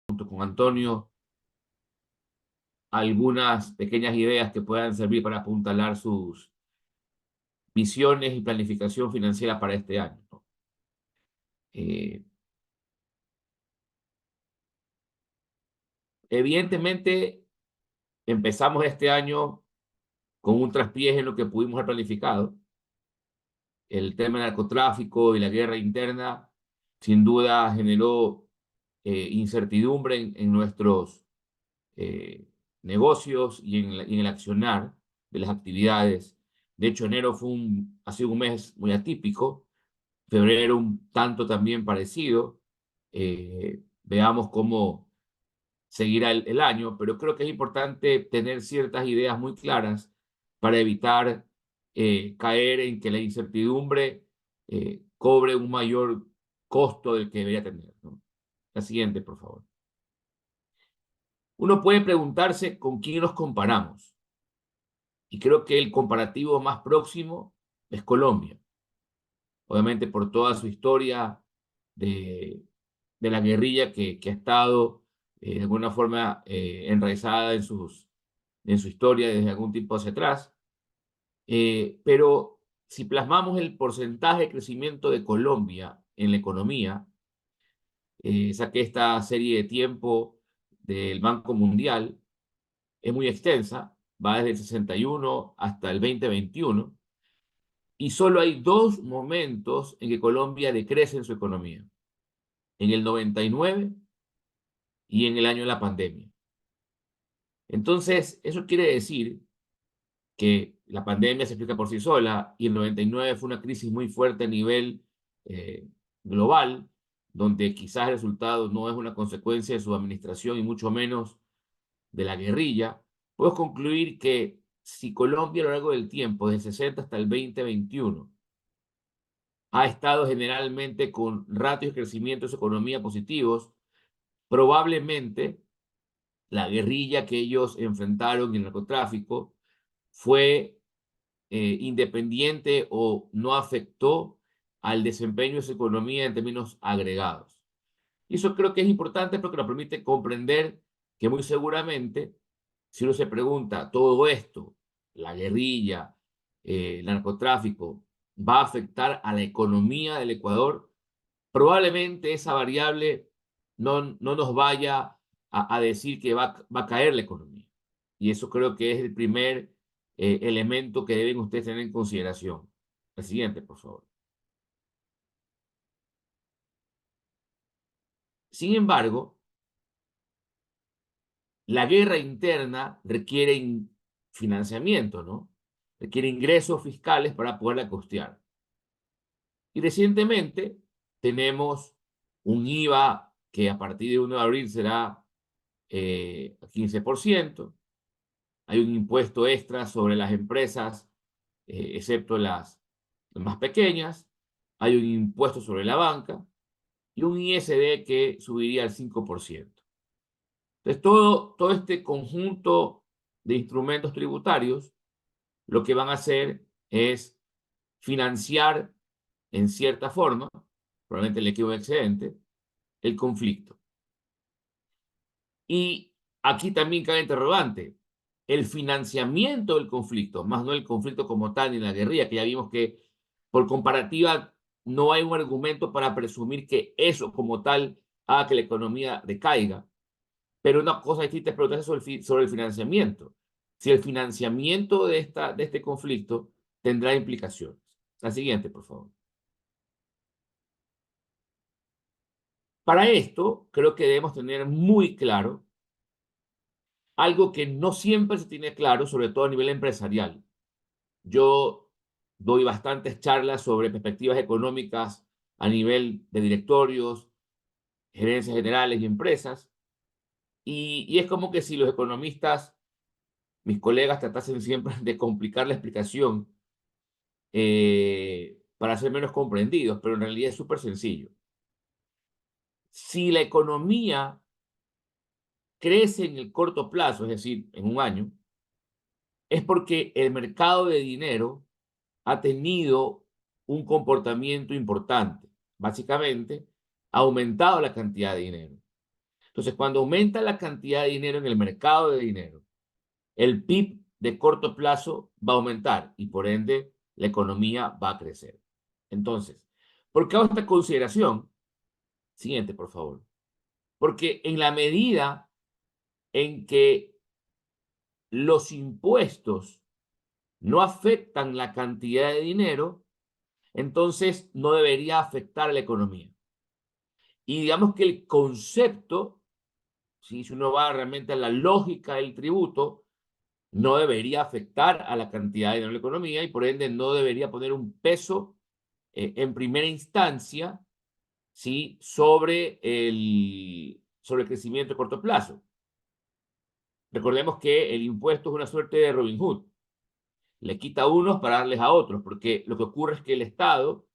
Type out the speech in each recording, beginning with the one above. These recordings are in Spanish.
junto con Antonio algunas pequeñas ideas que puedan servir para apuntalar sus visiones y planificación financiera para este año, ¿no? Eh, Evidentemente, empezamos este año con un traspiés en lo que pudimos haber planificado. El tema del narcotráfico y la guerra interna sin duda generó incertidumbre en nuestros eh, negocios y en el accionar de las actividades. De hecho, enero ha sido un mes muy atípico, febrero un tanto también parecido. Veamos cómo seguirá el año, pero creo que es importante tener ciertas ideas muy claras para evitar caer en que la incertidumbre cobre un mayor costo del que debería tener, ¿no? La siguiente, por favor. Uno puede preguntarse con quién nos comparamos. Y creo que el comparativo más próximo es Colombia. Obviamente por toda su historia de, de la guerrilla que ha estado de alguna forma enraizada en su historia desde algún tiempo hacia atrás. Pero si plasmamos el porcentaje de crecimiento de Colombia en la economía, saqué esta serie de tiempo del Banco Mundial, es muy extensa, va desde el 61 hasta el 2021, y solo hay dos momentos en que Colombia decrece en su economía, en el 99 y en el año de la pandemia. Entonces, eso quiere decir que la pandemia se explica por sí sola y el 99 fue una crisis muy fuerte a nivel eh, global, donde quizás el resultado no es una consecuencia de su administración y mucho menos de la guerrilla. Puedo concluir que si Colombia a lo largo del tiempo, desde el 60 hasta el 2021, ha estado generalmente con ratios de crecimiento de su economía positivos, probablemente la guerrilla que ellos enfrentaron y el narcotráfico fue independiente o no afectó al desempeño de su economía en términos agregados. Y eso creo que es importante porque nos permite comprender que muy seguramente, si uno se pregunta, todo esto, la guerrilla, el narcotráfico, va a afectar a la economía del Ecuador, probablemente esa variable no nos vaya a decir que va a caer la economía. Y eso creo que es el primer elemento que deben ustedes tener en consideración. El siguiente, por favor. Sin embargo, la guerra interna requiere financiamiento, ¿no? Requiere ingresos fiscales para poderla costear. Y recientemente tenemos un IVA que a partir de 1 de abril será 15%. Hay un impuesto extra sobre las empresas, excepto las más pequeñas. Hay un impuesto sobre la banca y un ISD que subiría al 5%. Entonces, todo este conjunto de instrumentos tributarios lo que van a hacer es financiar en cierta forma, probablemente el equipo excedente, el conflicto. Y aquí también cabe interrogante, el financiamiento del conflicto, más no el conflicto como tal ni la guerrilla, que ya vimos que por comparativa no hay un argumento para presumir que eso como tal haga que la economía decaiga. Pero una cosa distinta es preguntarse sobre el financiamiento. Si el financiamiento de este conflicto tendrá implicaciones. La siguiente, por favor. Para esto, creo que debemos tener muy claro algo que no siempre se tiene claro, sobre todo a nivel empresarial. Yo doy bastantes charlas sobre perspectivas económicas a nivel de directorios, gerencias generales y empresas, y es como que si los economistas, mis colegas, tratasen siempre de complicar la explicación para ser menos comprendidos, pero en realidad es súper sencillo. Si la economía crece en el corto plazo, es decir, en un año, es porque el mercado de dinero ha tenido un comportamiento importante. Básicamente, ha aumentado la cantidad de dinero. Entonces, cuando aumenta la cantidad de dinero en el mercado de dinero, el PIB de corto plazo va a aumentar y por ende la economía va a crecer. Entonces, ¿por qué hago esta consideración? Siguiente, por favor. Porque en la medida en que los impuestos no afectan la cantidad de dinero, entonces no debería afectar a la economía. Y digamos que el concepto, si uno va realmente a la lógica del tributo, no debería afectar a la cantidad de dinero de la economía y por ende no debería poner un peso en primera instancia, ¿sí? sobre el crecimiento a corto plazo. Recordemos que el impuesto es una suerte de Robin Hood. Le quita a unos para darles a otros, porque lo que ocurre es que el Estado,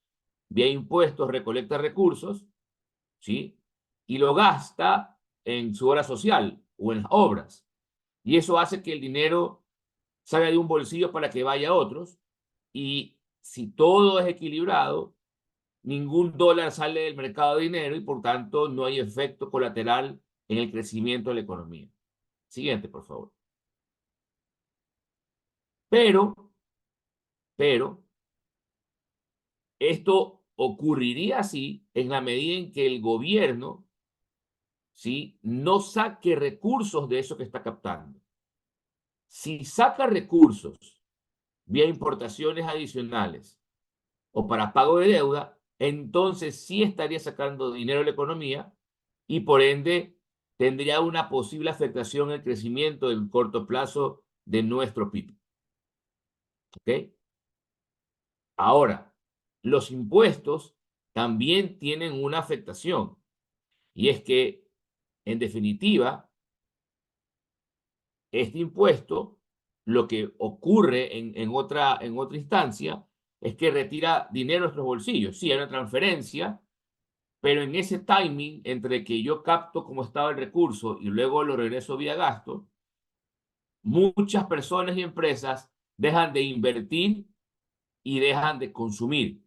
vía impuestos, recolecta recursos, ¿sí? Y lo gasta en su obra social o en las obras. Y eso hace que el dinero salga de un bolsillo para que vaya a otros. Y si todo es equilibrado, ningún dólar sale del mercado de dinero y por tanto no hay efecto colateral en el crecimiento de la economía. Siguiente, por favor. Pero, pero, esto ocurriría así en la medida en que el gobierno, ¿sí? No saque recursos de eso que está captando. Si saca recursos vía importaciones adicionales o para pago de deuda, entonces sí estaría sacando dinero de la economía y por ende tendría una posible afectación en el crecimiento del corto plazo de nuestro PIB. ¿Ok? Ahora, los impuestos también tienen una afectación y es que, en definitiva, este impuesto, lo que ocurre en otra instancia, es que retira dinero de nuestros bolsillos. Sí, hay una transferencia, pero en ese timing entre que yo capto cómo estaba el recurso y luego lo regreso vía gasto, muchas personas y empresas dejan de invertir y dejan de consumir.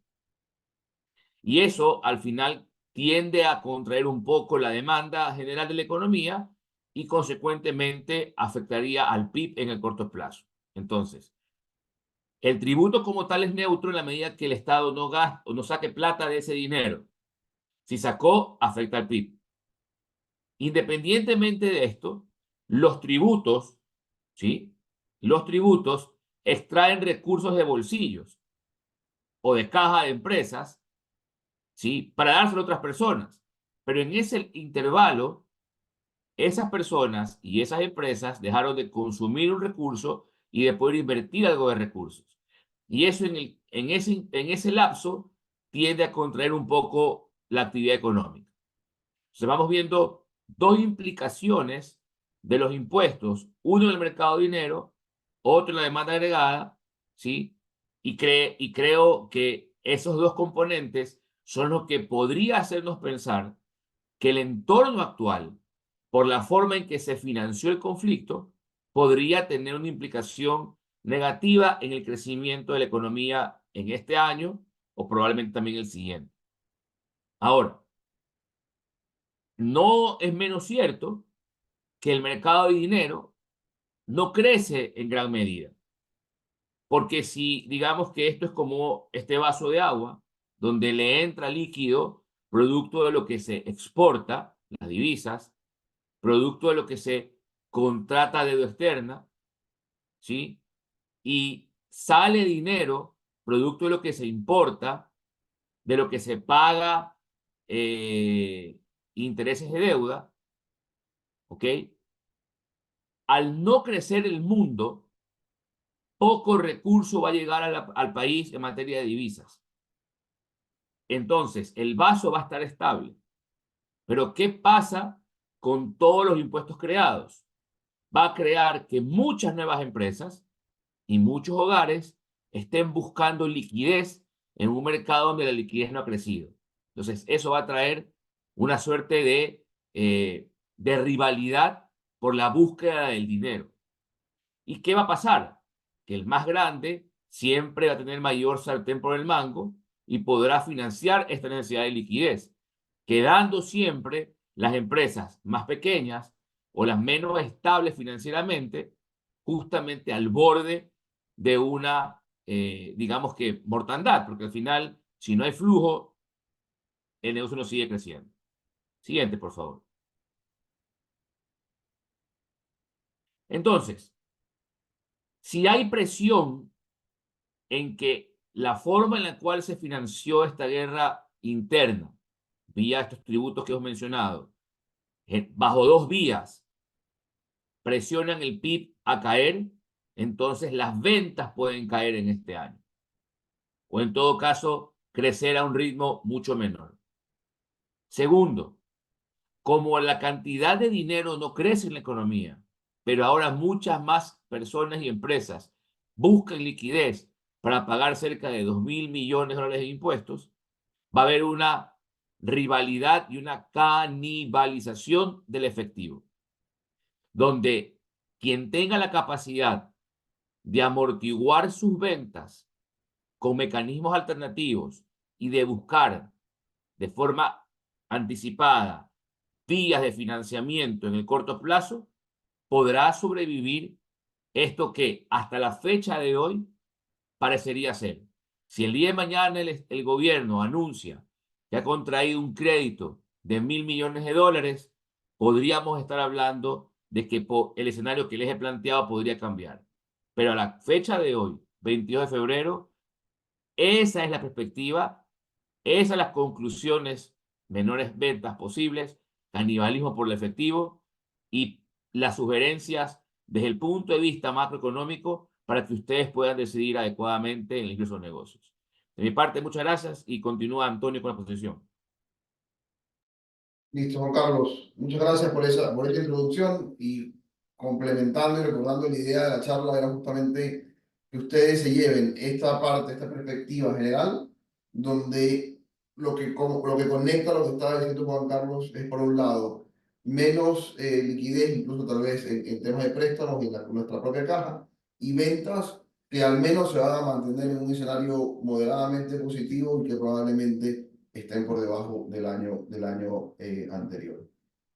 Y eso al final tiende a contraer un poco la demanda general de la economía y consecuentemente afectaría al PIB en el corto plazo. Entonces, el tributo como tal es neutro en la medida que el Estado no gaste o no saque plata de ese dinero. Si sacó, afecta al PIB. Independientemente de esto, los tributos, ¿sí? Los tributos extraen recursos de bolsillos o de caja de empresas, ¿sí? Para dárselo a otras personas. Pero en ese intervalo, esas personas y esas empresas dejaron de consumir un recurso y de poder invertir algo de recursos. Y eso en ese lapso tiende a contraer un poco la actividad económica. Entonces vamos viendo dos implicaciones de los impuestos, uno en el mercado de dinero, otro en la demanda agregada, ¿sí? Y creo que esos dos componentes son los que podría hacernos pensar que el entorno actual, por la forma en que se financió el conflicto, podría tener una implicación negativa en el crecimiento de la economía en este año o probablemente también el siguiente. Ahora, no es menos cierto que el mercado de dinero no crece en gran medida. Porque si digamos que esto es como este vaso de agua, donde le entra líquido producto de lo que se exporta, las divisas, producto de lo que se contrata deuda externa, ¿sí? Y sale dinero producto de lo que se importa, de lo que se paga intereses de deuda, ¿ok? Al no crecer el mundo, poco recurso va a llegar al país en materia de divisas. Entonces, el vaso va a estar estable. Pero ¿qué pasa con todos los impuestos creados? Va a crear que muchas nuevas empresas y muchos hogares estén buscando liquidez en un mercado donde la liquidez no ha crecido. Entonces, eso va a traer una suerte de rivalidad por la búsqueda del dinero. ¿Y qué va a pasar? Que el más grande siempre va a tener mayor sartén por el mango y podrá financiar esta necesidad de liquidez, quedando siempre las empresas más pequeñas o las menos estables financieramente, justamente al borde de una, digamos que, mortandad, porque al final, si no hay flujo, el negocio no sigue creciendo. Siguiente, por favor. Entonces, si hay presión en que la forma en la cual se financió esta guerra interna, vía estos tributos que hemos mencionado, bajo dos vías, presionan el PIB a caer, entonces las ventas pueden caer en este año. O en todo caso, crecer a un ritmo mucho menor. Segundo, como la cantidad de dinero no crece en la economía, pero ahora muchas más personas y empresas buscan liquidez para pagar cerca de 2.000 millones de dólares de impuestos, va a haber una rivalidad y una canibalización del efectivo, donde quien tenga la capacidad de amortiguar sus ventas con mecanismos alternativos y de buscar de forma anticipada vías de financiamiento en el corto plazo, podrá sobrevivir esto que hasta la fecha de hoy parecería ser. Si el día de mañana el gobierno anuncia que ha contraído un crédito de 1.000 millones de dólares, podríamos estar hablando de que el escenario que les he planteado podría cambiar. Pero a la fecha de hoy, 22 de febrero, esa es la perspectiva, esas son las conclusiones: menores ventas posibles, canibalismo por el efectivo y las sugerencias desde el punto de vista macroeconómico para que ustedes puedan decidir adecuadamente en el ingreso de los negocios. De mi parte, muchas gracias y continúa Antonio con la exposición. Listo, Juan Carlos. Muchas gracias por esa introducción y complementando y recordando la idea de la charla era justamente que ustedes se lleven esta parte, esta perspectiva general, donde lo que conecta lo que estaba diciendo Juan Carlos es, por un lado, menos liquidez, incluso tal vez en temas de préstamos y en nuestra propia caja, y ventas que al menos se van a mantener en un escenario moderadamente positivo y que probablemente estén por debajo del año anterior.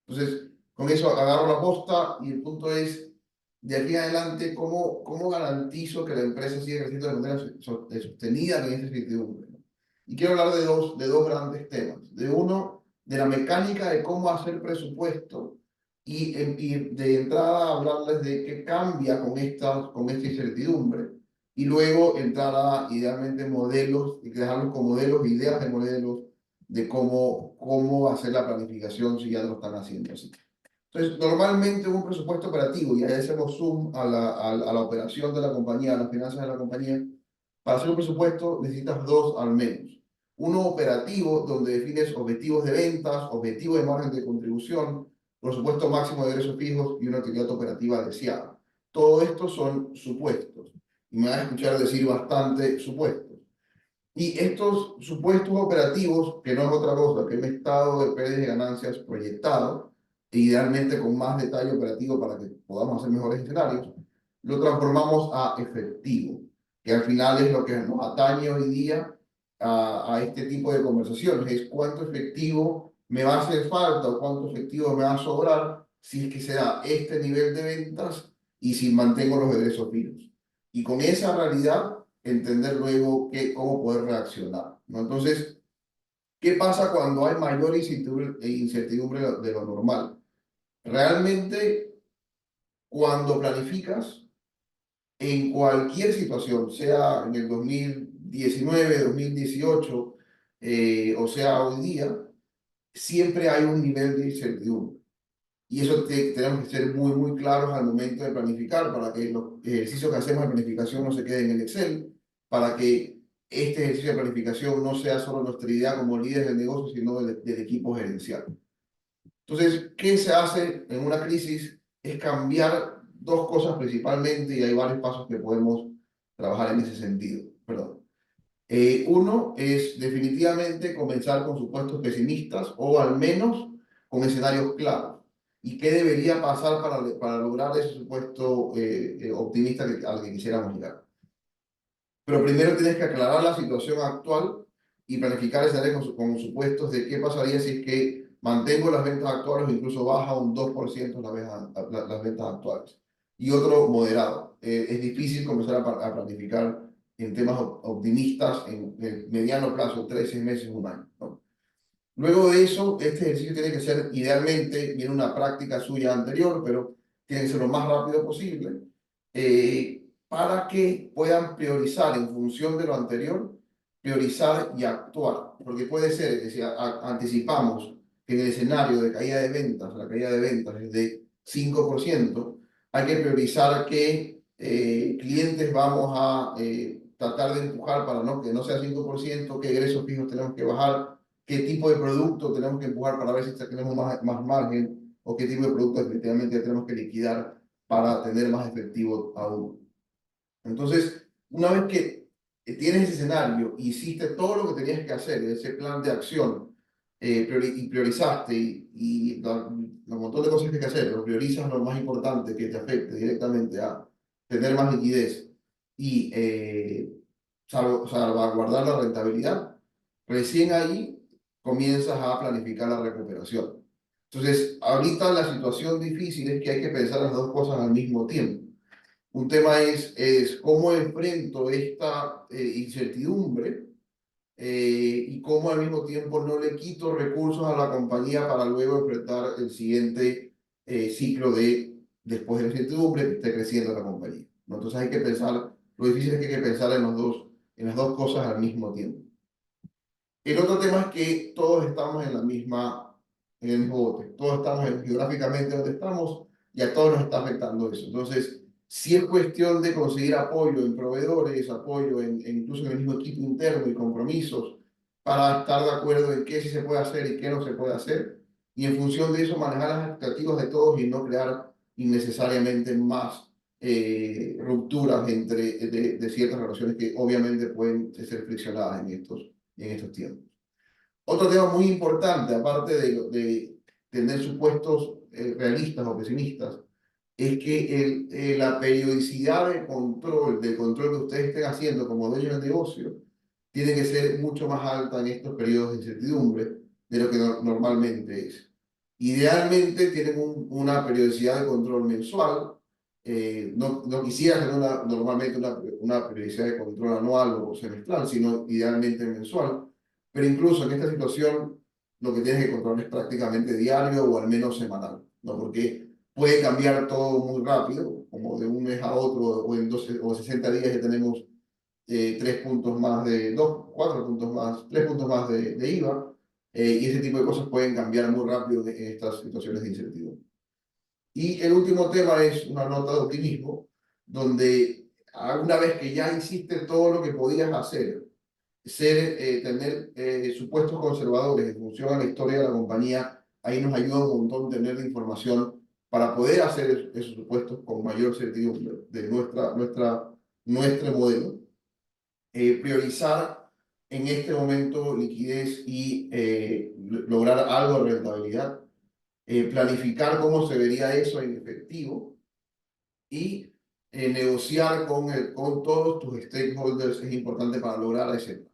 Entonces, con eso agarro la posta y el punto es, de aquí en adelante, ¿cómo garantizo que la empresa siga creciendo de manera sostenida en esta incertidumbre? ¿No? Y quiero hablar de dos grandes temas. De uno, de la mecánica de cómo hacer presupuesto y de entrada hablarles de qué cambia con esta incertidumbre y luego entrar a idealmente modelos y dejarlos con modelos, ideas de modelos de cómo hacer la planificación si ya lo están haciendo así. Entonces, normalmente un presupuesto operativo, y ahí hacemos zoom a la operación de la compañía, a las finanzas de la compañía, para hacer un presupuesto necesitas dos al menos. Uno operativo, donde defines objetivos de ventas, objetivos de margen de contribución, presupuesto máximo de ingresos fijos y una actividad operativa deseada. Todo esto son supuestos. Y me van a escuchar decir bastante supuestos. Y estos supuestos operativos, que no es otra cosa que un estado de pérdidas y ganancias proyectado, e idealmente con más detalle operativo para que podamos hacer mejores escenarios, lo transformamos a efectivo, que al final es lo que nos atañe hoy día a este tipo de conversaciones, es cuánto efectivo me va a hacer falta o cuánto efectivo me va a sobrar si es que se da este nivel de ventas y si mantengo los egresos fijos. Y con esa realidad entender luego cómo poder reaccionar, ¿no? Entonces, ¿qué pasa cuando hay mayor incertidumbre de lo normal? Realmente, cuando planificas en cualquier situación, sea en el 2019, 2018, o sea hoy día, siempre hay un nivel de incertidumbre. Y eso tenemos que ser muy claros al momento de planificar para que los ejercicios que hacemos de planificación no se queden en Excel, para que este ejercicio de planificación no sea solo nuestra idea como líderes del negocio, sino del equipo gerencial. Entonces, ¿qué se hace en una crisis? Es cambiar dos cosas principalmente y hay varios pasos que podemos trabajar en ese sentido. Perdón. Uno es definitivamente comenzar con supuestos pesimistas o al menos con escenarios claros. ¿Y qué debería pasar para lograr ese supuesto optimista al que quisiéramos llegar? Pero primero tienes que aclarar la situación actual y planificar escenarios con supuestos de qué pasaría si es que mantengo las ventas actuales o incluso baja un 2% las ventas actuales. Y otro moderado. Es difícil comenzar a planificar en temas optimistas en el mediano plazo, 13 meses, un año, ¿no? Luego de eso, este ejercicio tiene que ser idealmente, viene una práctica suya anterior, pero tiene que ser lo más rápido posible, para que puedan priorizar en función de lo anterior, priorizar y actuar. Porque puede ser que si anticipamos que en el escenario de caída de ventas, la caída de ventas es de 5%, hay que priorizar qué clientes vamos a tratar de empujar para que no sea 5%, qué egresos fijos tenemos que bajar, qué tipo de producto tenemos que empujar para ver si tenemos más margen, o qué tipo de producto definitivamente tenemos que liquidar para tener más efectivo aún. Entonces, una vez que tienes ese escenario, hiciste todo lo que tenías que hacer, ese plan de acción, y priorizaste un montón de cosas que hay que hacer, pero priorizas lo más importante que te afecte directamente a tener más liquidez y salvaguardar la rentabilidad, recién ahí comienzas a planificar la recuperación. Entonces, ahorita la situación difícil es que hay que pensar las dos cosas al mismo tiempo. Un tema es cómo enfrento esta incertidumbre, y cómo al mismo tiempo no le quito recursos a la compañía para luego enfrentar el siguiente ciclo después de la incertidumbre, que esté creciendo la compañía, ¿no? Entonces hay que pensar, lo difícil es que hay que pensar en las dos cosas al mismo tiempo. El otro tema es que todos estamos en el mismo bote, todos estamos geográficamente donde estamos y a todos nos está afectando eso. Entonces, si es cuestión de conseguir apoyo en proveedores, apoyo incluso en el mismo equipo interno y compromisos para estar de acuerdo en qué sí se puede hacer y qué no se puede hacer, y en función de eso manejar las expectativas de todos y no crear innecesariamente más rupturas de ciertas relaciones que obviamente pueden ser friccionadas en estos tiempos. Otro tema muy importante, aparte de tener supuestos realistas o pesimistas, es que la periodicidad del control que ustedes estén haciendo como dueños de negocio, tiene que ser mucho más alta en estos periodos de incertidumbre de lo que normalmente es. Idealmente tienen una periodicidad de control mensual. No quisiera tener normalmente una periodicidad de control anual o semestral, sino idealmente mensual. Pero incluso en esta situación, lo que tienes que controlar es prácticamente diario o al menos semanal, ¿no? Porque puede cambiar todo muy rápido, como de un mes a otro, o en 12 o 60 días ya tenemos 3 puntos más de 4 puntos más, 3 puntos más de IVA, y ese tipo de cosas pueden cambiar muy rápido en estas situaciones de incertidumbre. Y el último tema es una nota de optimismo, donde una vez que ya hiciste todo lo que podías hacer, tener supuestos conservadores en función a la historia de la compañía, ahí nos ayuda un montón tener la información para poder hacer esos supuestos con mayor certidumbre de nuestro modelo. Priorizar en este momento liquidez y lograr algo de rentabilidad, planificar cómo se vería eso en efectivo y negociar con todos tus stakeholders es importante para lograr ese.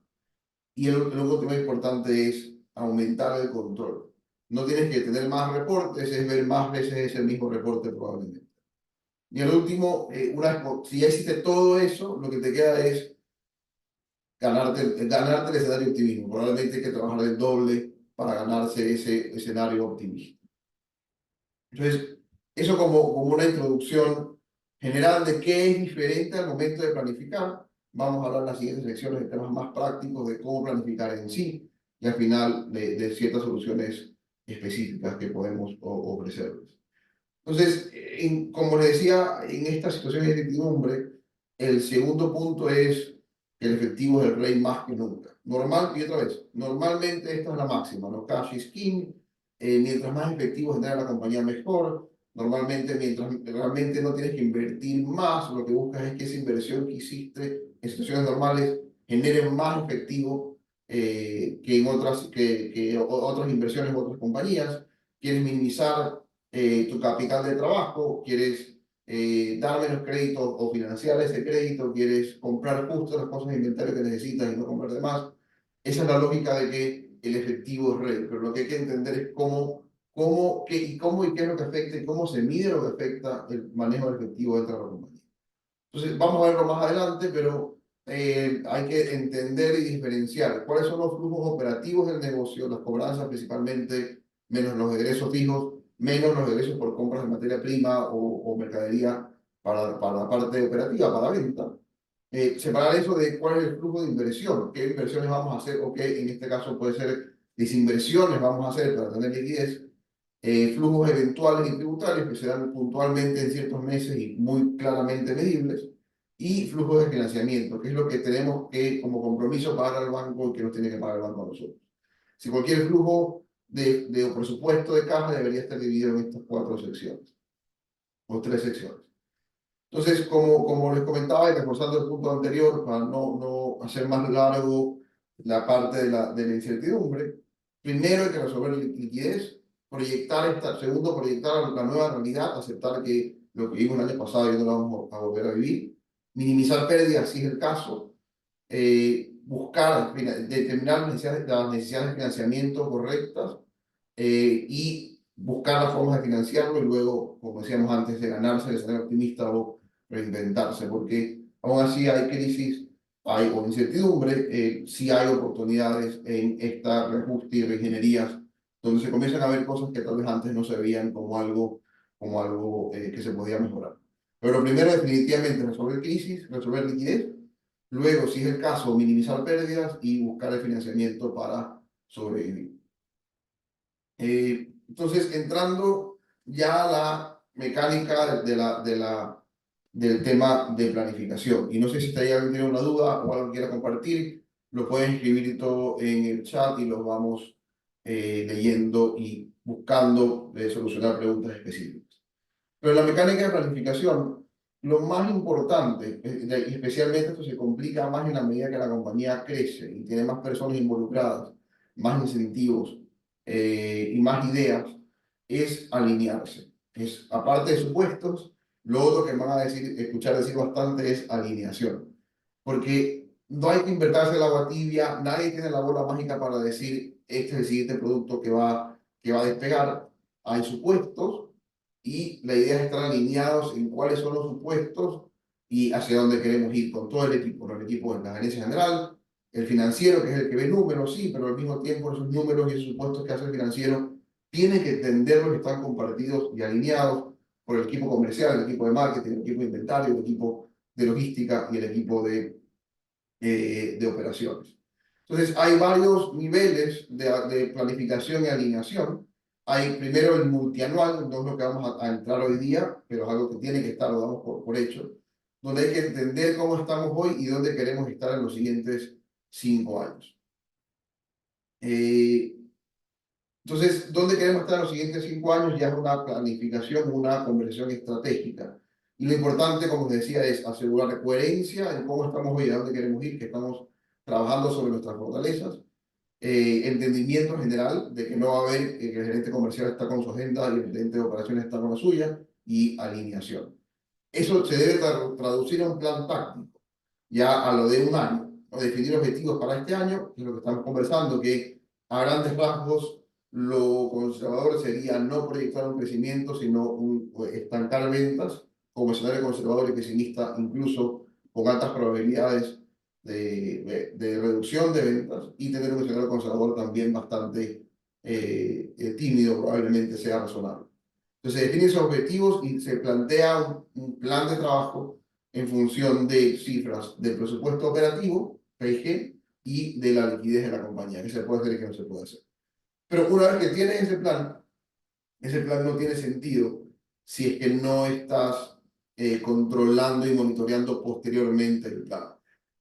Y el último tema importante es aumentar el control. No tienes que tener más reportes, es ver más veces ese mismo reporte probablemente. Y el último, si ya hiciste todo eso, lo que te queda es ganarte el escenario optimismo. Probablemente hay que trabajar el doble para ganarse ese escenario optimista. Entonces, eso como una introducción general de qué es diferente al momento de planificar. Vamos a hablar en las siguientes secciones de temas más prácticos de cómo planificar en sí y al final de ciertas soluciones específicas que podemos ofrecerles. Entonces, como les decía, en esta situación de incertidumbre, el segundo punto es que el efectivo es el rey más que nunca. Y otra vez, normalmente esta es la máxima, ¿no? Cash is king. Mientras más efectivo genera la compañía, mejor. Normalmente, mientras realmente no tienes que invertir más, lo que buscas es que esa inversión que hiciste en situaciones normales genere más efectivo que en otras inversiones en otras compañías. Quieres minimizar tu capital de trabajo, quieres dar menos crédito o financiar ese crédito, quieres comprar justo las cosas de inventario que necesitas y no comprar de más. Esa es la lógica de que el efectivo rey, pero lo que hay que entender es cómo y qué es lo que afecta y cómo se mide lo que afecta el manejo del efectivo dentro de la compañía. Entonces, vamos a verlo más adelante, pero hay que entender y diferenciar cuáles son los flujos operativos del negocio, las cobranzas principalmente, menos los egresos fijos, menos los egresos por compras de materia prima o mercadería para la parte operativa, para venta. Separar eso de cuál es el flujo de inversión, qué inversiones vamos a hacer o qué en este caso puede ser desinversiones vamos a hacer para tener liquidez, flujos eventuales y tributarios que se dan puntualmente en ciertos meses y muy claramente medibles, y flujos de financiamiento, que es lo que tenemos que como compromiso pagar al banco y que nos tiene que pagar el banco a nosotros. Si cualquier flujo de presupuesto de caja debería estar dividido en estas 4 secciones o 3 secciones. Entonces, como les comentaba y reforzando el punto anterior, para no hacer más largo la parte de la incertidumbre, primero hay que resolver liquidez, segundo, proyectar la nueva realidad, aceptar que lo que vimos el año pasado ya no lo vamos a volver a vivir, minimizar pérdidas si es el caso, buscar, determinar las necesidades de financiamiento correctas, y buscar las formas de financiarlo y luego, como decíamos antes, de ganarse el escenario optimista o reinventarse, porque aún así hay crisis, hay o incertidumbre, sí hay oportunidades en esta reajuste y reingenierías, donde se comienzan a ver cosas que tal vez antes no se veían como algo que se podía mejorar. Pero lo primero definitivamente es resolver crisis, resolver liquidez, luego, si es el caso, minimizar pérdidas y buscar el financiamiento para sobrevivir. Entonces, entrando ya a la mecánica del tema de planificación. Y no sé si alguien tiene una duda o algo que quiera compartir, lo pueden escribir todo en el chat y los vamos leyendo y buscando solucionar preguntas específicas. Pero en la mecánica de planificación, lo más importante, y especialmente esto se complica más en la medida que la compañía crece y tiene más personas involucradas, más incentivos y más ideas, es alinearse. Es, aparte de supuestos, lo otro que van a escuchar decir bastante es alineación. Porque no hay que invertirse el agua tibia, nadie tiene la bola mágica para decir este es el siguiente producto que va a despegar. Hay supuestos y la idea es estar alineados en cuáles son los supuestos y hacia dónde queremos ir con todo el equipo, ¿no? El equipo de la gerencia general, el financiero, que es el que ve números, sí, pero al mismo tiempo esos números y esos supuestos que hace el financiero tienen que entenderlos que están compartidos y alineados por el equipo comercial, el equipo de marketing, el equipo de inventario, el equipo de logística y el equipo de operaciones. Entonces, hay varios niveles de planificación y alineación. Hay primero el multianual, no es lo que vamos a entrar hoy día, pero es algo que tiene que estar, lo damos por hecho, donde hay que entender cómo estamos hoy y dónde queremos estar en los siguientes 5 años. Entonces, ¿dónde queremos estar en los siguientes 5 años? Ya es una planificación, una conversión estratégica. Y lo importante, como les decía, es asegurar coherencia en cómo estamos hoy y a dónde queremos ir, que estamos trabajando sobre nuestras fortalezas, entendimiento general de que no va a haber que el gerente comercial está con su agenda y el gerente de operaciones está con la suya, y alineación. Eso se debe traducir a un plan táctico, ya a lo de un año, o definir objetivos para este año, que es lo que estamos conversando, que a grandes rasgos lo conservador sería no proyectar un crecimiento, sino estancar ventas, como escenario conservador y pesimista, incluso con altas probabilidades de reducción de ventas, y tener un escenario conservador también bastante tímido, probablemente sea razonable. Entonces se definen esos objetivos y se plantea un plan de trabajo en función de cifras del presupuesto operativo, PIG, y de la liquidez de la compañía, que se puede hacer y que no se puede hacer. Pero una vez que tienes ese plan no tiene sentido si es que no estás controlando y monitoreando posteriormente el plan.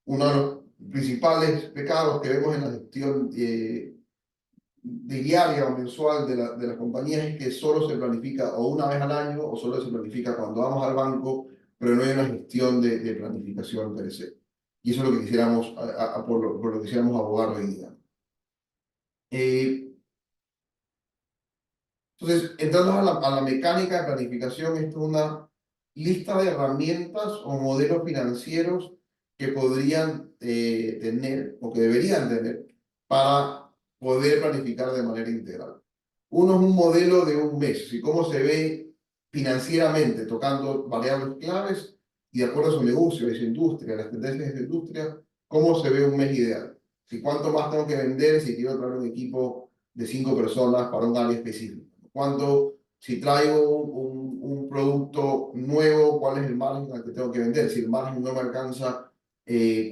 Uno de los principales pecados que vemos en la gestión diaria o mensual de las compañías es que solo se planifica o una vez al año o solo se planifica cuando vamos al banco, pero no hay una gestión de planificación per se. Y eso es lo que quisiéramos, por lo que quisiéramos abogar hoy día. Entonces, entrando a la mecánica de planificación, esto es una lista de herramientas o modelos financieros que podrían tener o que deberían tener para poder planificar de manera integral. Uno es un modelo de un mes, y cómo se ve financieramente, tocando variables claves y de acuerdo a su negocio, a su industria, las tendencias de su industria, cómo se ve un mes ideal. Si cuánto más tengo que vender si quiero traer un equipo de 5 personas para un área específica. Cuánto, si traigo un producto nuevo, cuál es el margen al que tengo que vender. Si el margen no me alcanza,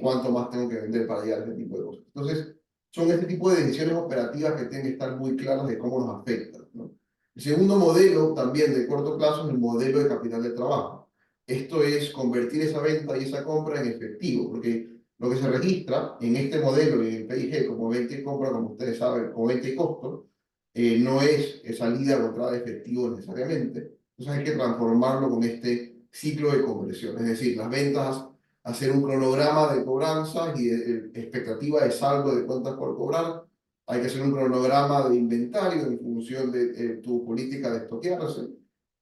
cuánto más tengo que vender para llegar a ese tipo de cosas. Entonces, son este tipo de decisiones operativas que tienen que estar muy claras de cómo nos afectan, ¿no? El segundo modelo, también de corto plazo, es el modelo de capital de trabajo. Esto es convertir esa venta y esa compra en efectivo, porque lo que se registra en este modelo y en el PIG como venta y compra, como ustedes saben, como venta y costo, no es salida o entrada de efectivo necesariamente. Entonces hay que transformarlo con este ciclo de conversión, es decir, las ventas, hacer un cronograma de cobranzas y de expectativa de saldo de cuentas por cobrar. Hay que hacer un cronograma de inventario en función de tu política de estoquearse.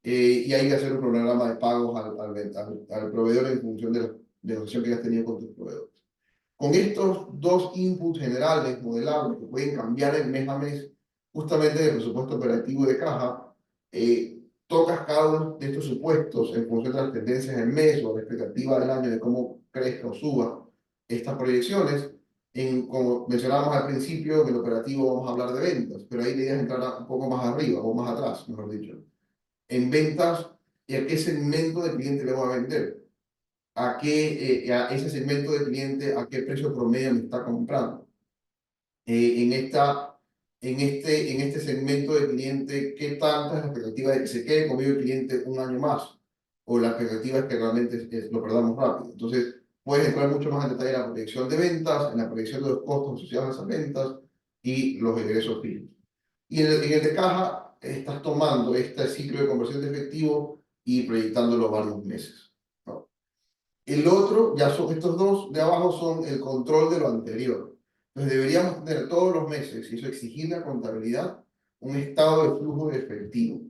Y hay que hacer un cronograma de pagos al proveedor en función de la negociación que has tenido con tus proveedores. Con estos dos inputs generales, modelables, que pueden cambiar el mes a mes, justamente del presupuesto operativo de caja, tocas cada uno de estos supuestos en función de las tendencias del mes o la expectativa del año de cómo crezca o suba estas proyecciones. Como mencionábamos al principio, en el operativo vamos a hablar de ventas, pero ahí la idea es entrar un poco más arriba o más atrás, mejor dicho. En ventas, ¿y a qué segmento de cliente le voy a vender? A ese segmento de cliente, a qué precio promedio me está comprando. En este segmento de cliente, ¿qué tanta es la expectativa de que se quede conmigo el cliente un año más? O la expectativa es que realmente lo perdamos rápido. Entonces, puedes entrar mucho más en detalle en la proyección de ventas, en la proyección de los costos asociados a esas ventas y los ingresos fijos. Y en el de caja, estás tomando este ciclo de conversión de efectivo y proyectándolo varios meses, ¿no? El otro, ya son estos dos de abajo, son el control de lo anterior. Entonces deberíamos tener todos los meses, y eso exigir la contabilidad, un estado de flujo de efectivo,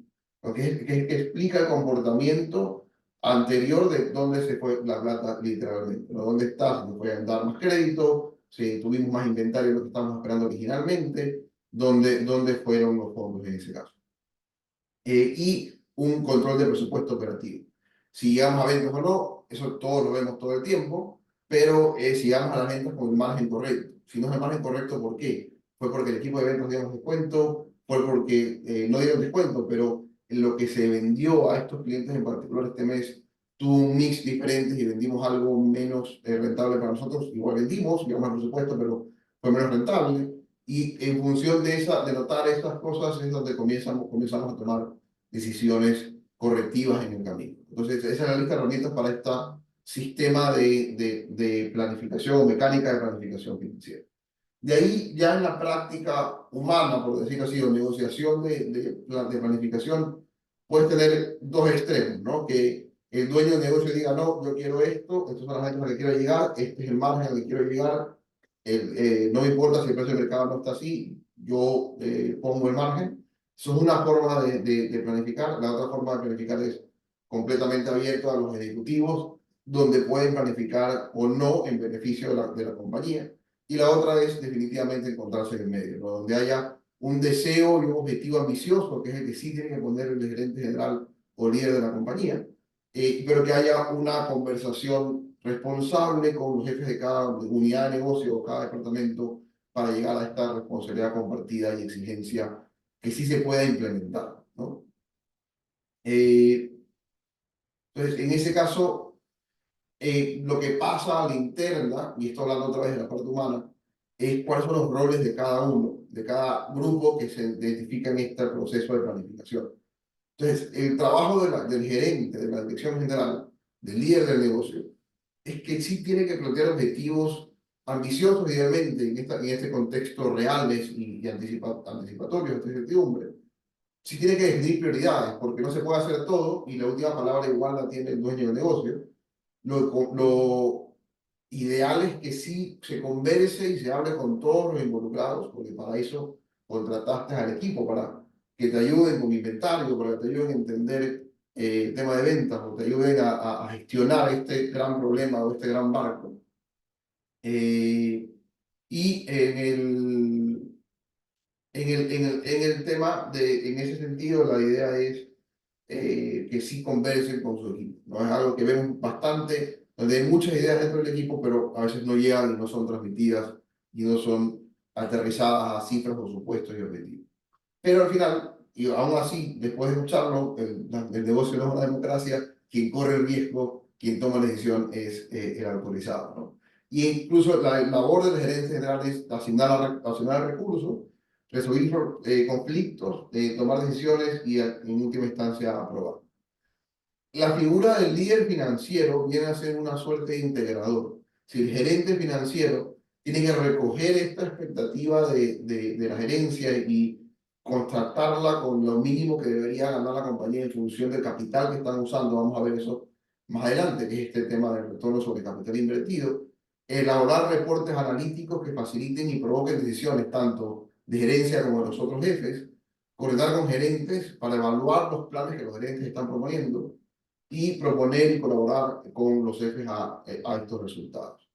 ¿no? Que explica el comportamiento anterior de dónde se fue la plata literalmente, ¿no? ¿Dónde está? Si nos pueden dar más crédito, si tuvimos más inventario de lo que estábamos esperando originalmente, dónde fueron los fondos en ese caso. Y un control de presupuesto operativo. Si llegamos a ventas o no, eso todo lo vemos todo el tiempo, pero si llegamos a las ventas con el margen correcto. Si no es el margen correcto, ¿por qué? Fue porque el equipo de ventas dio descuento, fue porque no dieron descuento, pero lo que se vendió a estos clientes en particular este mes tuvo un mix diferente y vendimos algo menos rentable para nosotros. Igual vendimos, llegamos al presupuesto, pero fue menos rentable. Y en función de notar estas cosas es donde comenzamos a tomar decisiones correctivas en el camino. Entonces, esa es la lista de herramientas para este sistema de planificación, mecánica de planificación financiera. De ahí, ya en la práctica humana, por decirlo así, o negociación de planificación, puedes tener dos extremos, ¿no? Que el dueño del negocio diga, no, yo quiero esto, estos son las metas a las que quiero llegar, este es el margen al que quiero llegar, no me importa si el precio del mercado no está así, yo pongo el margen. Eso es una forma de planificar. La otra forma de planificar es completamente abierto a los ejecutivos, donde pueden planificar o no en beneficio de la compañía. Y la otra es definitivamente encontrarse en el medio, ¿no? Donde haya un deseo y un objetivo ambicioso, que es el que sí tiene que poner el gerente general o líder de la compañía, pero que haya una conversación responsable con los jefes de cada unidad de negocio o cada departamento para llegar a esta responsabilidad compartida y exigencia que sí se pueda implementar, ¿no? Eh, entonces, en ese caso, lo que pasa a la interna, y esto hablando otra vez de la parte humana, es cuáles son los roles de cada uno, de cada grupo que se identifica en este proceso de planificación. Entonces, el trabajo del gerente, de la dirección general, del líder del negocio, es que sí tiene que plantear objetivos ambiciosos, idealmente, en este contexto reales y anticipatorios de esta incertidumbre. Sí tiene que definir prioridades, porque no se puede hacer todo y la última palabra igual la tiene el dueño del negocio. Lo ideal es que sí se converse y se hable con todos los involucrados, porque para eso contrataste al equipo, para que te ayuden con inventario, para que te ayuden a entender el tema de ventas, o te ayuden a gestionar este gran problema o este gran barco. Y en en el tema en ese sentido, la idea es que sí conversen con su equipo. ¿No? Es algo que vemos bastante, donde hay muchas ideas dentro del equipo, pero a veces no llegan y no son transmitidas y no son aterrizadas a cifras o supuestos y objetivos. Pero al final, y aún así, después de escucharlo, el negocio no es una democracia, quien corre el riesgo, quien toma la decisión es el autorizado, ¿no? Y incluso la labor del gerente general es asignar recursos, resolver conflictos, tomar decisiones y en última instancia aprobar. La figura del líder financiero viene a ser una suerte de integrador. Si el gerente financiero tiene que recoger esta expectativa de la gerencia y contrastarla con lo mínimo que debería ganar la compañía en función del capital que están usando, vamos a ver eso más adelante, que es este tema del retorno sobre capital invertido, elaborar reportes analíticos que faciliten y provoquen decisiones tanto de gerencia como de los otros jefes, coordinar con gerentes para evaluar los planes que los gerentes están proponiendo, y proponer y colaborar con los jefes a estos resultados.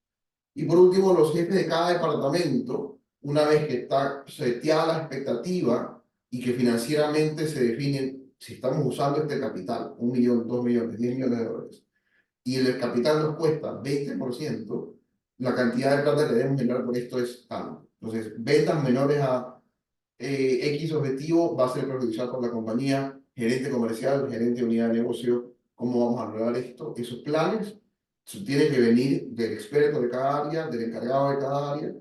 Y por último, los jefes de cada departamento, una vez que está seteada la expectativa y que financieramente se definen si estamos usando este capital, 1 millón, 2 millones, 10 millones de dólares, y el capital nos cuesta 20%, la cantidad de plata que debemos generar por esto es tanto. Entonces, ventas menores a X objetivo va a ser perjudicial por la compañía, gerente comercial, gerente de unidad de negocio, cómo vamos a lograr esto, esos planes, eso tiene que venir del experto de cada área, del encargado de cada área,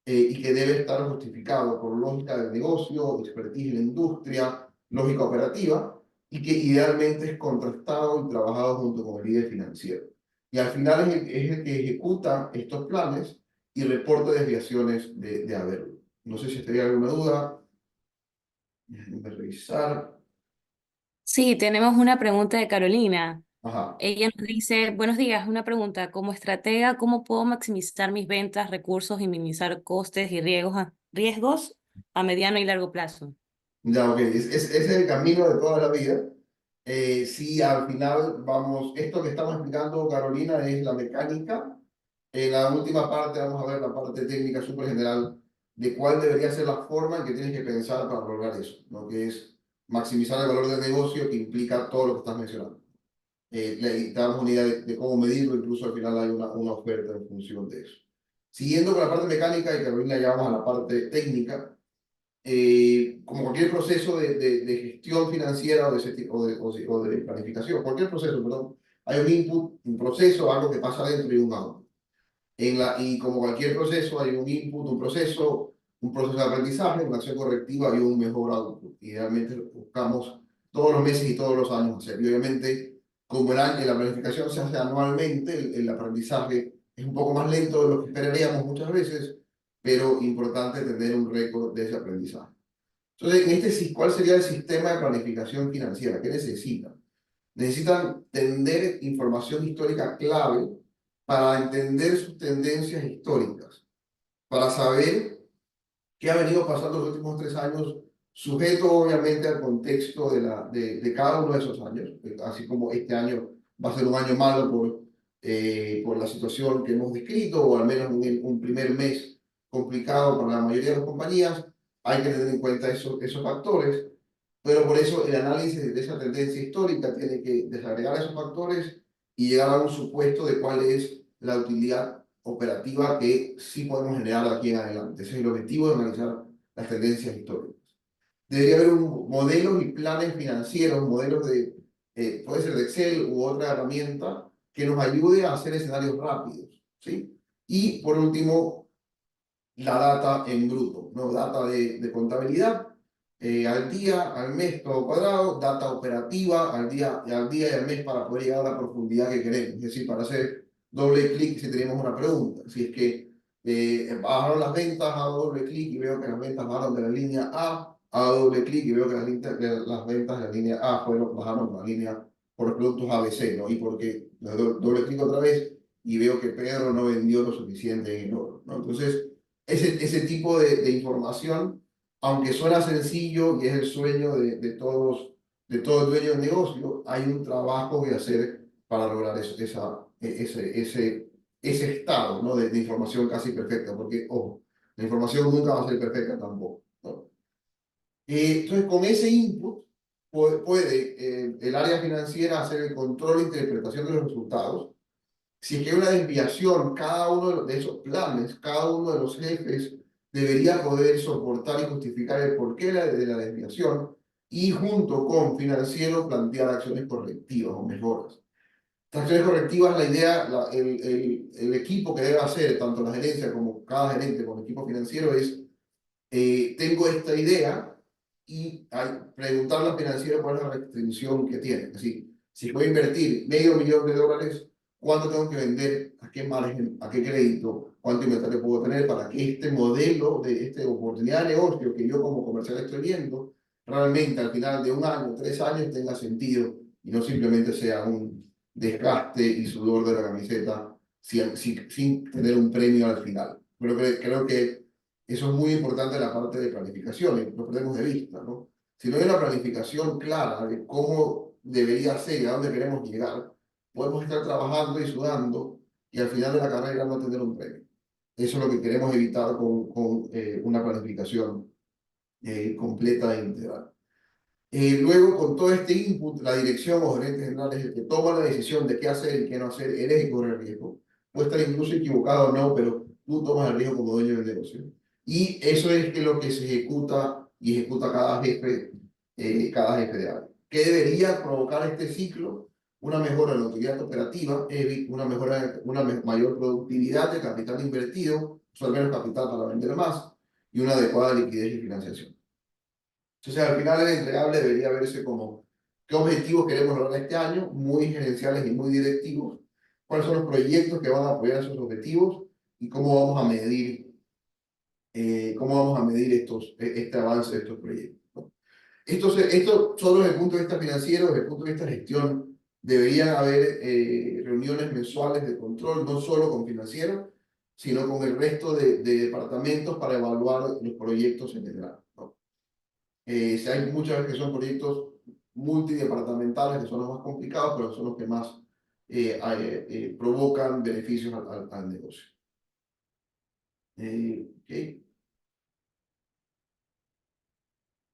y que debe estar justificado por lógica del negocio, expertise en la industria, lógica operativa, y que idealmente es contrastado y trabajado junto con el líder financiero. Y al final es el que ejecuta estos planes y reporta desviaciones de haberlo. No sé si tenía alguna duda. Déjenme revisar. Sí, tenemos una pregunta de Carolina. Ajá. Ella nos dice, buenos días, una pregunta. Como estratega, ¿cómo puedo maximizar mis ventas, recursos y minimizar costes y riesgos a mediano y largo plazo? Ya, ok. Ese es el camino de toda la vida. Sí, al final vamos, esto que estamos explicando, Carolina, es la mecánica. En la última parte vamos a ver la parte técnica súper general de cuál debería ser la forma en que tienes que pensar para lograr eso, ¿no? Que es maximizar el valor del negocio que implica todo lo que estás mencionando. Le damos una idea de cómo medirlo, incluso al final hay una oferta en función de eso. Siguiendo con la parte mecánica, y Carolina, ya vamos a la parte técnica. Como cualquier proceso de gestión financiera o de, ese tipo, o de planificación, cualquier proceso, perdón, hay un input, un proceso, algo que pasa dentro y un output. Y como cualquier proceso, hay un input, un proceso de aprendizaje, una acción correctiva y un mejor output. Idealmente lo buscamos todos los meses y todos los años hacer. Y obviamente, como la planificación se hace anualmente, el aprendizaje es un poco más lento de lo que esperaríamos muchas veces, pero importante tener un récord de ese aprendizaje. Entonces, ¿cuál sería el sistema de planificación financiera? ¿Qué necesitan? Necesitan tener información histórica clave para entender sus tendencias históricas, para saber qué ha venido pasando los últimos 3 años, sujeto obviamente al contexto de cada uno de esos años, así como este año va a ser un año malo por la situación que hemos descrito, o al menos un primer mes complicado para la mayoría de las compañías, hay que tener en cuenta esos factores, pero por eso el análisis de esa tendencia histórica tiene que desagregar esos factores y llegar a un supuesto de cuál es la utilidad operativa que sí podemos generar de aquí en adelante. Ese es el objetivo de analizar las tendencias históricas. Debería haber modelos y planes financieros, puede ser de Excel u otra herramienta que nos ayude a hacer escenarios rápidos, ¿sí? Y por último, la data en bruto, ¿no? Data de contabilidad, al día, al mes, todo cuadrado, data operativa al día y al mes para poder llegar a la profundidad que queremos. Es decir, para hacer doble clic si tenemos una pregunta. Si es que bajaron las ventas, hago doble clic y veo que las ventas bajaron de la línea A, hago doble clic y veo que las ventas de la línea A bajaron de la línea por los productos ABC, ¿no? Y porque le doy doble clic otra vez y veo que Pedro no vendió lo suficiente en el oro, ¿no? Entonces, ese tipo de información, aunque suena sencillo y es el sueño de todo dueño de negocio, hay un trabajo que hacer para lograr ese estado, ¿no? de información casi perfecta, porque, ojo, la información nunca va a ser perfecta tampoco, ¿no? Entonces, con ese input puede el área financiera hacer el control e interpretación de los resultados. Si es que hay una desviación, cada uno de esos planes, cada uno de los jefes debería poder soportar y justificar el porqué de la desviación y junto con financiero plantear acciones correctivas o mejoras. Estas acciones correctivas, la idea, el equipo que debe hacer, tanto la gerencia como cada gerente con el equipo financiero es tengo esta idea y preguntarle al financiero cuál es la restricción que tiene. Es decir, si voy a invertir $500,000, ¿cuánto tengo que vender? ¿A qué margen? ¿A qué crédito? ¿Cuánto inventario puedo tener para que este modelo de esta oportunidad de negocio que yo como comercial estoy viendo realmente al final de 1 año, 3 años tenga sentido y no simplemente sea un desgaste y sudor de la camiseta sin tener un premio al final? Creo que eso es muy importante en la parte de planificación, y lo perdemos de vista, ¿no? Si no hay una planificación clara de cómo debería ser y a dónde queremos llegar, podemos estar trabajando y sudando y al final de la carrera no tener un premio. Eso es lo que queremos evitar con una planificación completa e integral. Luego, con todo este input, la dirección o gerente general es el que toma la decisión de qué hacer y qué no hacer. Él es el que corre el riesgo. Puede estar incluso equivocado o no, pero tú tomas el riesgo como dueño del negocio. Y eso es lo que se ejecuta y ejecuta cada jefe de área. ¿Qué debería provocar este ciclo? Una mejora en la utilidad operativa, una mayor productividad de capital invertido, usar menos capital para vender más, y una adecuada liquidez y financiación. Entonces, al final el entregable debería verse como qué objetivos queremos lograr este año, muy gerenciales y muy directivos, cuáles son los proyectos que van a apoyar esos objetivos y cómo vamos a medir este avance de estos proyectos, ¿no? Esto solo desde el punto de vista financiero, desde el punto de vista de gestión, deberían haber reuniones mensuales de control, no solo con financiero, sino con el resto de departamentos para evaluar los proyectos en general, ¿no? Si hay muchas veces que son proyectos multidepartamentales, que son los más complicados, pero son los que más provocan beneficios al negocio. Okay.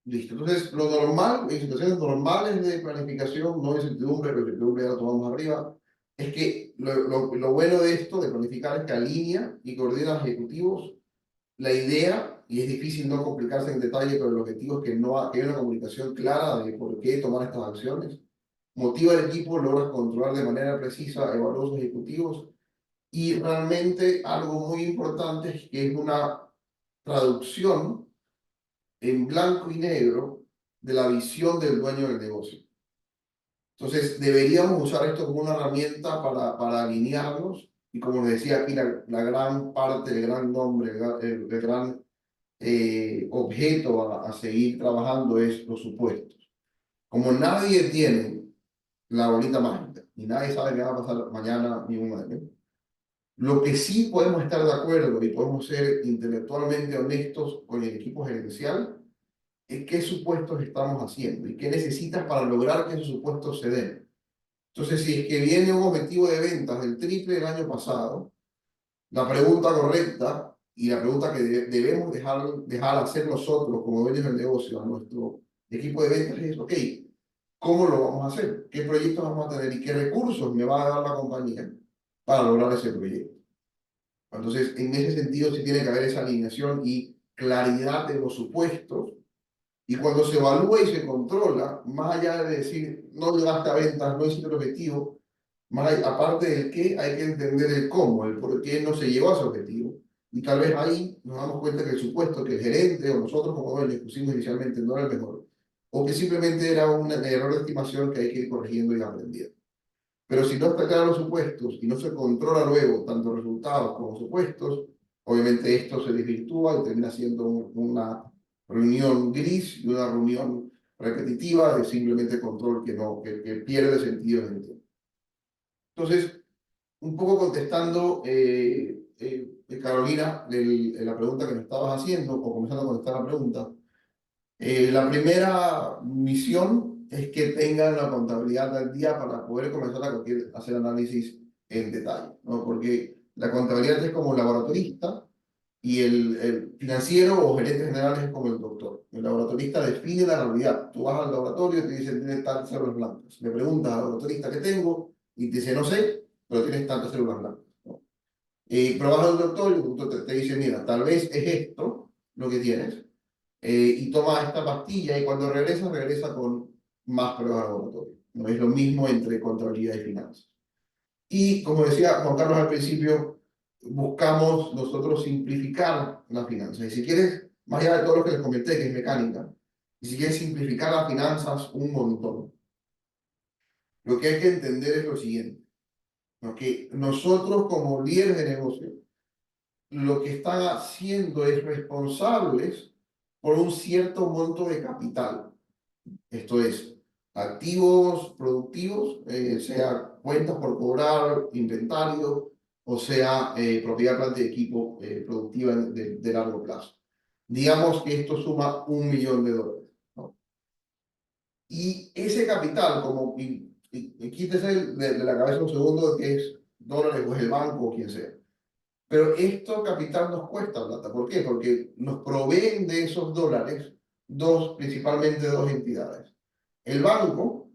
Listo. Entonces, lo normal, en situaciones normales de planificación, no hay incertidumbre, pero incertidumbre ya lo tomamos arriba, es que lo bueno de esto, de planificar, es que alinea y coordina a los ejecutivos la idea, y es difícil no complicarse en detalle, pero el objetivo es que haya una comunicación clara de por qué tomar estas acciones. Motiva al equipo, logra controlar de manera precisa, evaluar los ejecutivos, y realmente algo muy importante es que es una traducción en blanco y negro de la visión del dueño del negocio. Entonces, deberíamos usar esto como una herramienta para alinearnos, y como les decía aquí, la gran parte, el gran nombre, el gran objeto a seguir trabajando es los supuestos. Como nadie tiene la bolita mágica y nadie sabe qué va a pasar mañana ni un año, lo que sí podemos estar de acuerdo y podemos ser intelectualmente honestos con el equipo gerencial es qué supuestos estamos haciendo y qué necesitas para lograr que esos supuestos se den. Entonces, si es que viene un objetivo de ventas del triple del año pasado, la pregunta correcta y la pregunta que debemos dejar hacer nosotros como dueños del negocio a nuestro equipo de ventas es, ok, ¿cómo lo vamos a hacer? ¿Qué proyectos vamos a tener y qué recursos me va a dar la compañía para lograr ese proyecto? Entonces, en ese sentido, sí tiene que haber esa alineación y claridad de los supuestos. Y cuando se evalúa y se controla, más allá de decir, no llegaste a ventas, no hiciste el objetivo, aparte del qué, hay que entender el cómo, el por qué no se llegó a ese objetivo. Y tal vez ahí nos damos cuenta que el supuesto que el gerente o nosotros como dueños pusimos inicialmente no era el mejor, o que simplemente era un error de estimación que hay que ir corrigiendo y aprendiendo. Pero si no está claro los supuestos y no se controla luego tanto resultados como supuestos, obviamente esto se desvirtúa y termina siendo una reunión gris y una reunión repetitiva de simplemente control que pierde sentido en el tiempo. Entonces, un poco contestando, Carolina, la pregunta que me estabas haciendo, o comenzando a contestar la pregunta, la primera misión es que tengan la contabilidad al día para poder comenzar a hacer análisis en detalle, ¿no? Porque la contabilidad es como laboratorista Y el financiero o gerente general es como el doctor. El laboratorista define la realidad. Tú vas al laboratorio y te dicen, tienes tantas células blancas. Le preguntas al laboratorista qué tengo y te dice, no sé, pero tienes tantas células blancas, ¿no? Pero vas al doctor y el doctor te dice, mira, tal vez es esto lo que tienes. Y toma esta pastilla y cuando regresa, regresa con más pruebas de laboratorio. No es lo mismo entre contabilidad y finanzas. Y como decía Juan Carlos al principio, buscamos nosotros simplificar las finanzas. Y si quieres, más allá de todo lo que les comenté, que es mecánica, y si quieres simplificar las finanzas un montón, lo que hay que entender es lo siguiente, ¿no? Que nosotros como líderes de negocio, lo que están haciendo es responsables por un cierto monto de capital. Esto es, activos productivos, sea cuentas por cobrar, inventario, o sea, propiedad, planta y equipo productiva de largo plazo. Digamos que esto suma $1.000.000, ¿no? Y ese capital, como, y quítese de la cabeza un segundo que es dólares o es el banco o quien sea. Pero esto capital nos cuesta plata. ¿Por qué? Porque nos proveen de esos dólares principalmente dos entidades. El banco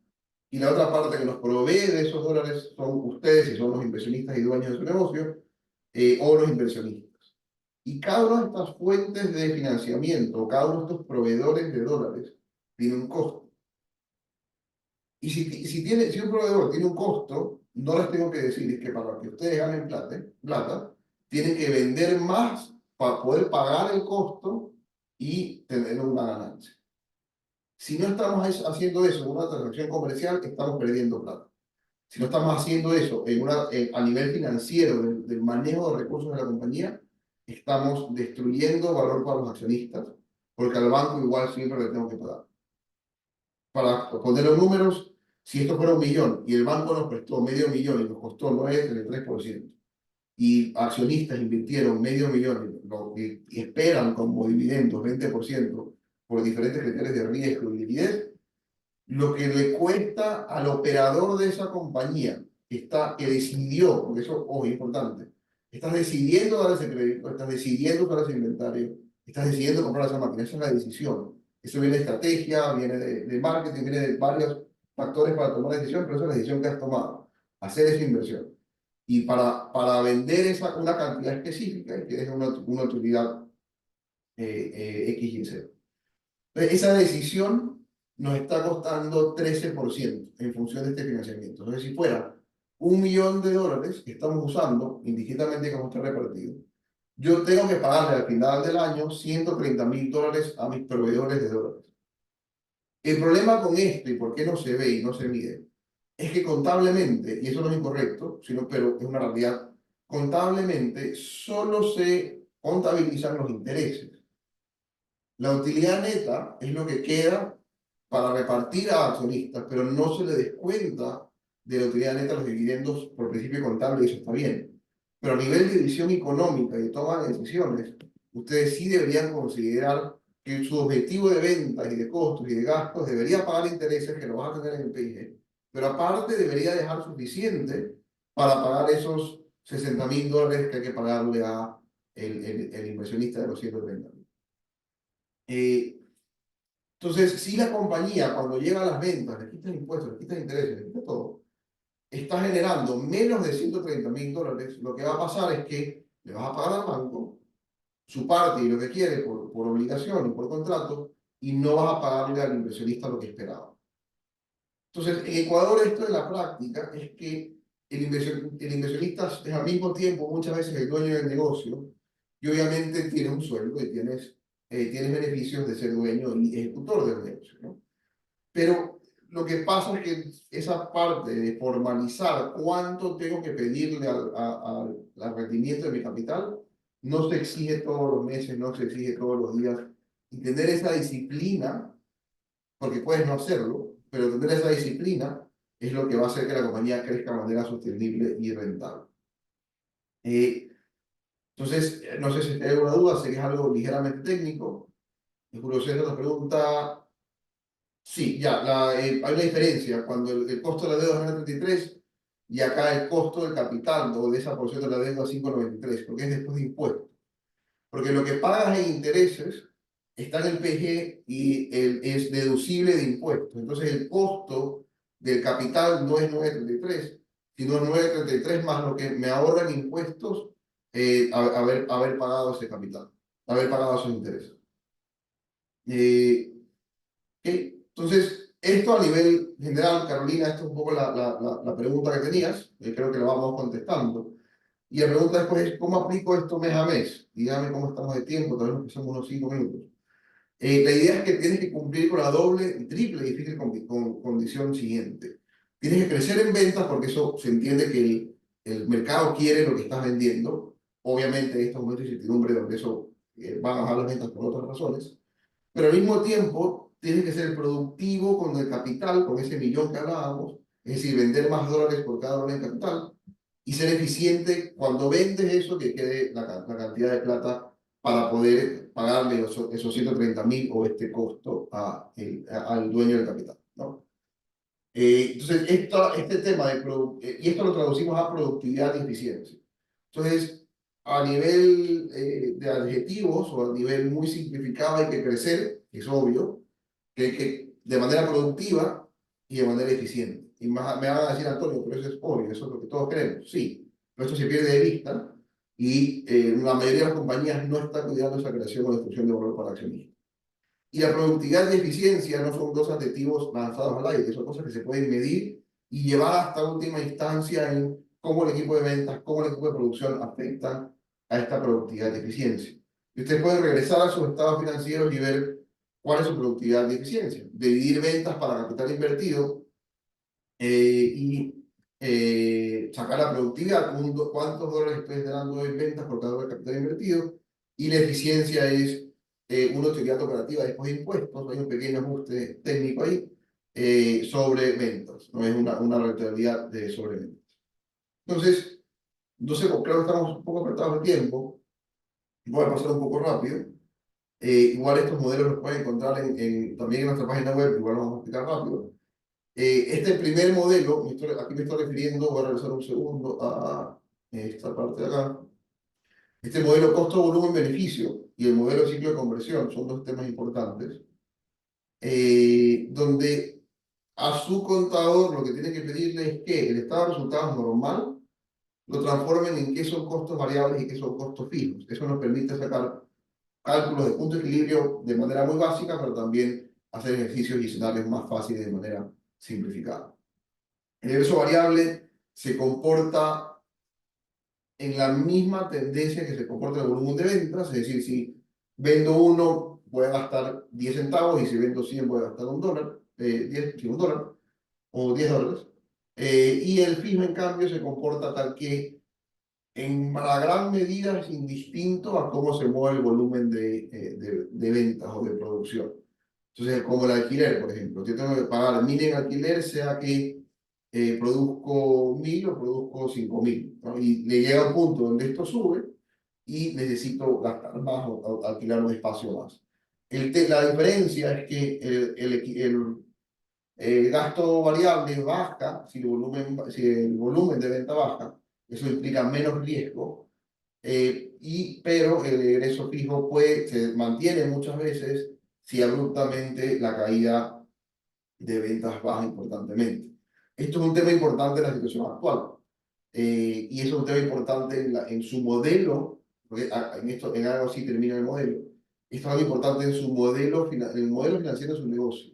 y la otra parte que nos provee de esos dólares son ustedes, y son los inversionistas y dueños de su negocio, o los inversionistas. Y cada una de estas fuentes de financiamiento, cada uno de estos proveedores de dólares, tiene un costo. Y si un proveedor tiene un costo, no les tengo que decir es que para que ustedes ganen plata, tienen que vender más para poder pagar el costo y tener una ganancia. Si no estamos haciendo eso en una transacción comercial, estamos perdiendo plata. Si no estamos haciendo eso a nivel financiero, del manejo de recursos de la compañía, estamos destruyendo valor para los accionistas, porque al banco igual siempre le tengo que pagar. Para poner los números, si esto fuera 1.000.000 y el banco nos prestó $500.000 y nos costó 9,3%, y accionistas invirtieron $500.000 y esperan como dividendos 20% por diferentes criterios de riesgo y liquidez, lo que le cuesta al operador de esa compañía que decidió, porque eso, ojo, es importante, estás decidiendo dar ese crédito, estás decidiendo dar ese inventario, estás decidiendo comprar esa máquina, esa es la decisión. Eso viene de estrategia, viene de marketing, viene de varios factores para tomar la decisión, pero esa es la decisión que has tomado, hacer esa inversión. Y para vender una cantidad específica, que es una utilidad X y Z. Esa decisión nos está costando 13% en función de este financiamiento. Entonces, si fuera $1.000.000 que estamos usando, indistintamente cómo está repartido, yo tengo que pagarle al final del año $130.000 a mis proveedores de dólares. El problema con esto y por qué no se ve y no se mide es que contablemente, y eso no es incorrecto, pero es una realidad, contablemente solo se contabilizan los intereses. La utilidad neta es lo que queda para repartir a accionistas, pero no se le descuenta de la utilidad neta los dividendos por principio contable, y eso está bien. Pero a nivel de visión económica y de toma de decisiones, ustedes sí deberían considerar que su objetivo de ventas y de costos y de gastos debería pagar intereses que lo van a tener en el PIG, pero aparte debería dejar suficiente para pagar esos $60.000 que hay que pagarle a el inversionista de los 130.000. Entonces, si la compañía cuando llega a las ventas, le quitan impuestos, le quitan intereses, le quitan todo, está generando menos de $130.000, lo que va a pasar es que le vas a pagar al banco su parte y lo que quiere por obligación y por contrato, y no vas a pagarle al inversionista lo que esperaba. Entonces, en Ecuador esto en la práctica es que el inversionista es al mismo tiempo muchas veces el dueño del negocio y obviamente tiene un sueldo y tienes beneficios de ser dueño y ejecutor del negocio, ¿no? Pero lo que pasa es que esa parte de formalizar cuánto tengo que pedirle al rendimiento de mi capital no se exige todos los meses, no se exige todos los días. Y tener esa disciplina, porque puedes no hacerlo, pero tener esa disciplina es lo que va a hacer que la compañía crezca de manera sostenible y rentable. Entonces, no sé si hay alguna duda, sé que es algo ligeramente técnico. Julio César nos pregunta, sí, ya, hay una diferencia. Cuando el costo de la deuda es 9,33 y acá el costo del capital o de esa porción de la deuda es 5,93, porque es después de impuestos. porque lo que pagas en intereses está en el PG y es deducible de impuestos. Entonces el costo del capital no es 933, sino 933 más lo que me ahorran impuestos haber pagado ese capital, haber pagado esos intereses. Ok, entonces, esto a nivel general, Carolina, esto es un poco la pregunta que tenías, creo que la vamos contestando. Y la pregunta después es, ¿cómo aplico esto mes a mes? Dígame cómo estamos de tiempo, tal vez nos pasamos unos 5 minutos. La idea es que tienes que cumplir con la doble y triple difícil condición siguiente. Tienes que crecer en ventas porque eso se entiende que el mercado quiere lo que estás vendiendo. Obviamente en estos momentos de incertidumbre donde eso va a bajar las ventas por otras razones. Pero al mismo tiempo tienes que ser productivo con el capital, con ese millón que hablábamos, es decir, vender más dólares por cada dólar en capital y ser eficiente cuando vendes eso, que quede la cantidad de plata para poder pagarle esos 130.000 o este costo al dueño del capital, ¿no? Entonces, este tema y esto lo traducimos a productividad y eficiencia. Entonces, a nivel de adjetivos o a nivel muy simplificado hay que crecer, es obvio, que hay que de manera productiva y de manera eficiente. Y me van a decir, Antonio, pero eso es obvio, eso es lo que todos queremos. Sí, pero esto se pierde de vista y la mayoría de las compañías no está cuidando esa creación o destrucción de valor para accionistas. Y la productividad y eficiencia no son dos adjetivos lanzados al aire, son cosas que se pueden medir y llevar hasta última instancia en cómo el equipo de ventas, cómo el equipo de producción afectan a esta productividad y eficiencia. Y ustedes pueden regresar a sus estados financieros y ver cuál es su productividad y eficiencia. Dividir ventas para capital invertido y sacar la productividad, cuántos dólares estoy generando en ventas por cada dólar de capital invertido, y la eficiencia es una utilidad operativa después de impuestos, hay un pequeño ajuste técnico ahí, sobre ventas, no es una rentabilidad sobre ventas. Entonces, no sé, creo que estamos un poco apretados de tiempo, voy a pasar un poco rápido. Igual estos modelos los pueden encontrar también en nuestra página web, igual los vamos a explicar rápido. Este primer modelo, aquí me estoy refiriendo, voy a regresar un segundo a esta parte de acá. Este modelo costo-volumen-beneficio y el modelo de ciclo de conversión son dos temas importantes, donde a su contador lo que tiene que pedirle es que el estado de resultados normal lo transformen en qué son costos variables y qué son costos fijos. Eso nos permite sacar cálculos de punto de equilibrio de manera muy básica, pero también hacer ejercicios y escenarios más fáciles de manera simplificada. El ingreso variable se comporta en la misma tendencia que se comporta el volumen de ventas, es decir, si vendo uno voy a gastar 10 centavos y si vendo 100 voy a gastar un dólar, 10, un dólar o 10 dólares. Y el fijo, en cambio, se comporta tal que en la gran medida es indistinto a cómo se mueve el volumen de ventas o de producción. Entonces, como el alquiler, por ejemplo, yo tengo que pagar 1.000 en alquiler, sea que produzco 1.000 o produzco 5.000, ¿no? Y le llega un punto donde esto sube y necesito gastar más o alquilar un espacio más. La diferencia es que el gasto variable baja si el volumen de venta baja, eso implica menos riesgo, pero el egreso fijo se mantiene muchas veces si abruptamente la caída de ventas baja importantemente. Esto es un tema importante en la situación actual, y es un tema importante en su modelo, porque en algo así termina el modelo. Esto es algo importante en su modelo, en el modelo financiero de su negocio.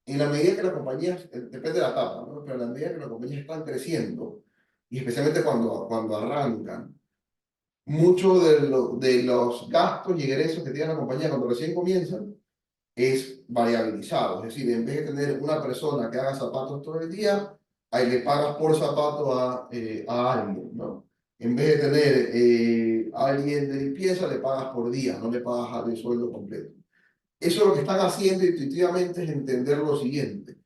En la medida que las compañías, depende de la etapa, ¿no? Pero en la medida que las compañías están creciendo, y especialmente cuando arrancan, muchos de los gastos y egresos que tiene la compañía cuando recién comienzan es variabilizado. Es decir, en vez de tener una persona que haga zapatos todo el día, ahí le pagas por zapato a alguien, ¿no? En vez de tener a alguien de limpieza, le pagas por día, no le pagas el sueldo completo. Eso lo que están haciendo intuitivamente es entender lo siguiente,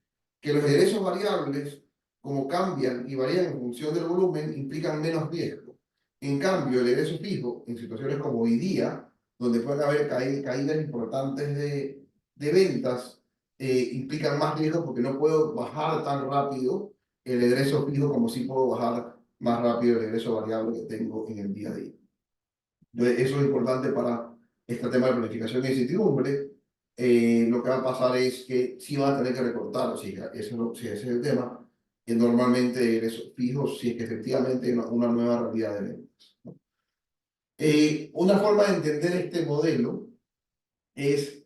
que los ingresos variables, como cambian y varían en función del volumen, implican menos riesgo. En cambio, el ingreso fijo, en situaciones como hoy día, donde pueden haber caídas importantes de ventas, implican más riesgo porque no puedo bajar tan rápido el ingreso fijo como sí puedo bajar más rápido el ingreso variable que tengo en el día a día. Entonces, eso es importante para este tema de planificación y incertidumbre. Lo que va a pasar es que sí van a tener que recortar, si ese es el tema, y normalmente esos fijos, si es que efectivamente hay una nueva realidad de ventas, ¿no? Una forma de entender este modelo es,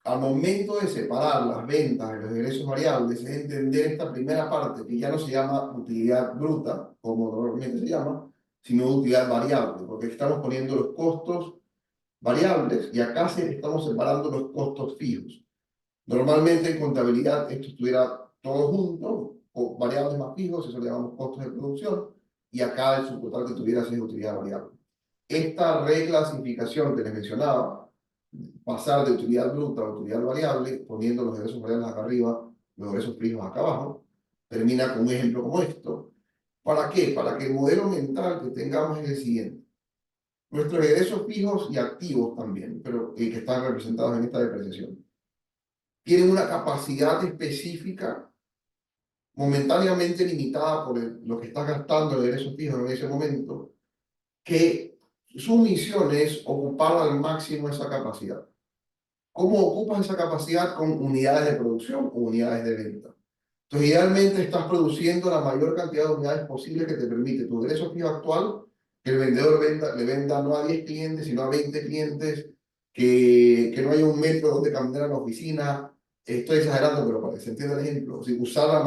al momento de separar las ventas de los ingresos variables, es entender esta primera parte que ya no se llama utilidad bruta, como normalmente se llama, sino utilidad variable, porque estamos poniendo los costos variables y acá estamos separando los costos fijos. Normalmente en contabilidad esto estuviera todo junto, o variables más fijos, eso le llamamos costos de producción, y acá el subtotal que tuvieras es utilidad variable. Esta reclasificación que les mencionaba, pasar de utilidad bruta a utilidad variable, poniendo los ingresos variables acá arriba, los ingresos fijos acá abajo, termina con un ejemplo como esto. ¿Para qué? Para que el modelo mental que tengamos es el siguiente. Nuestros ingresos fijos y activos también, pero que están representados en esta depreciación, tienen una capacidad específica momentáneamente limitada por lo que estás gastando en ingresos fijos en ese momento, que su misión es ocupar al máximo esa capacidad. ¿Cómo ocupas esa capacidad? Con unidades de producción o unidades de venta. Entonces, idealmente estás produciendo la mayor cantidad de unidades posible que te permite tu ingreso fijo actual, que el vendedor le venda no a 10 clientes, sino a 20 clientes, que no haya un metro donde caminar a la oficina. Estoy exagerando, pero para que se entienda el ejemplo. Si usar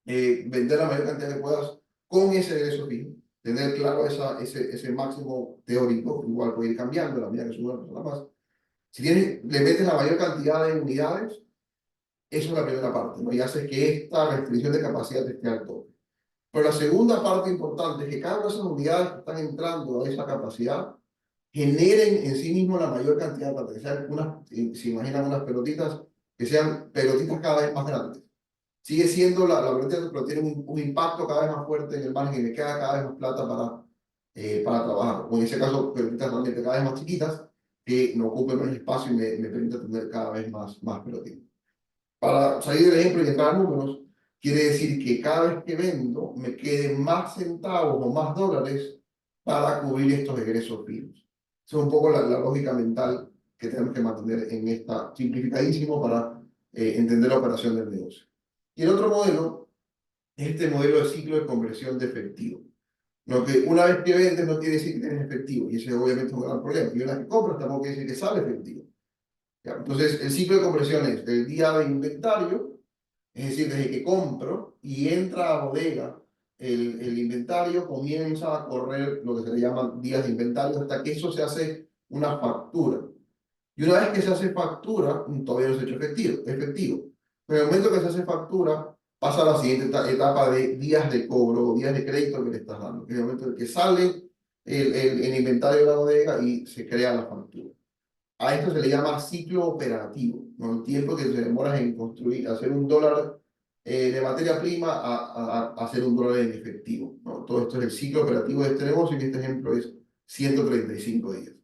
vender la mayor cantidad que puedas con ese ingreso fijo. Tener claro ese máximo teórico, igual puede ir cambiando a la medida que sube una persona más. Si le metes la mayor cantidad de unidades, eso es la primera parte, ¿no? Y haces que esta restricción de capacidad esté al tope. Pero la segunda parte importante es que cada una de esas unidades que están entrando a esa capacidad generen en sí mismo la mayor cantidad de plata, que sean se imaginan unas pelotitas, que sean pelotitas cada vez más grandes. Sigue siendo la pelotita, pero tiene un impacto cada vez más fuerte en el margen y me queda cada vez más plata para trabajar. O en ese caso, pelotitas realmente cada vez más chiquitas, que no ocupen menos espacio y me permite tener cada vez más pelotitas. Para salir del ejemplo y entrar a números, quiere decir que cada vez que vendo me queden más centavos o más dólares para cubrir estos egresos fijos. Esa es un poco la lógica mental que tenemos que mantener en esta, simplificadísimo para entender la operación del negocio. Y el otro modelo es este modelo de ciclo de conversión de efectivo. Lo que una vez que vendes no quiere decir que tienes efectivo, y ese obviamente es un gran problema. Y una vez que compras tampoco quiere decir que sale efectivo. ¿Ya? Entonces, el ciclo de conversión es del día de inventario, es decir, desde que compro y entra a bodega el inventario, comienza a correr lo que se le llaman días de inventario hasta que eso se hace una factura. Y una vez que se hace factura, todavía no se ha hecho efectivo. Pero en el momento que se hace factura, pasa a la siguiente etapa de días de cobro o días de crédito que le estás dando, que es el momento en que sale el inventario de la bodega y se crea la factura. A esto se le llama ciclo operativo, ¿no? El tiempo que se demora en construir, hacer un dólar de materia prima a hacer un dólar en efectivo, ¿no? Todo esto es el ciclo operativo de este negocio y este ejemplo es 135 días.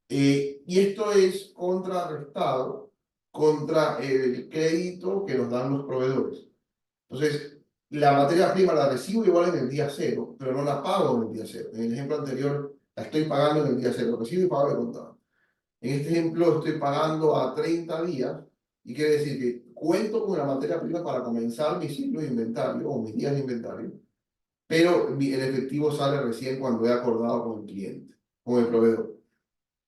Y esto es contrarrestado contra el crédito que nos dan los proveedores. Entonces, la materia prima la recibo igual en el día cero, pero no la pago en el día cero. En el ejemplo anterior, la estoy pagando en el día cero, recibo y pago de contado. En este ejemplo estoy pagando a 30 días y quiere decir que cuento con la materia prima para comenzar mi ciclo de inventario o mis días de inventario, pero el efectivo sale recién cuando he acordado con el cliente, con el proveedor.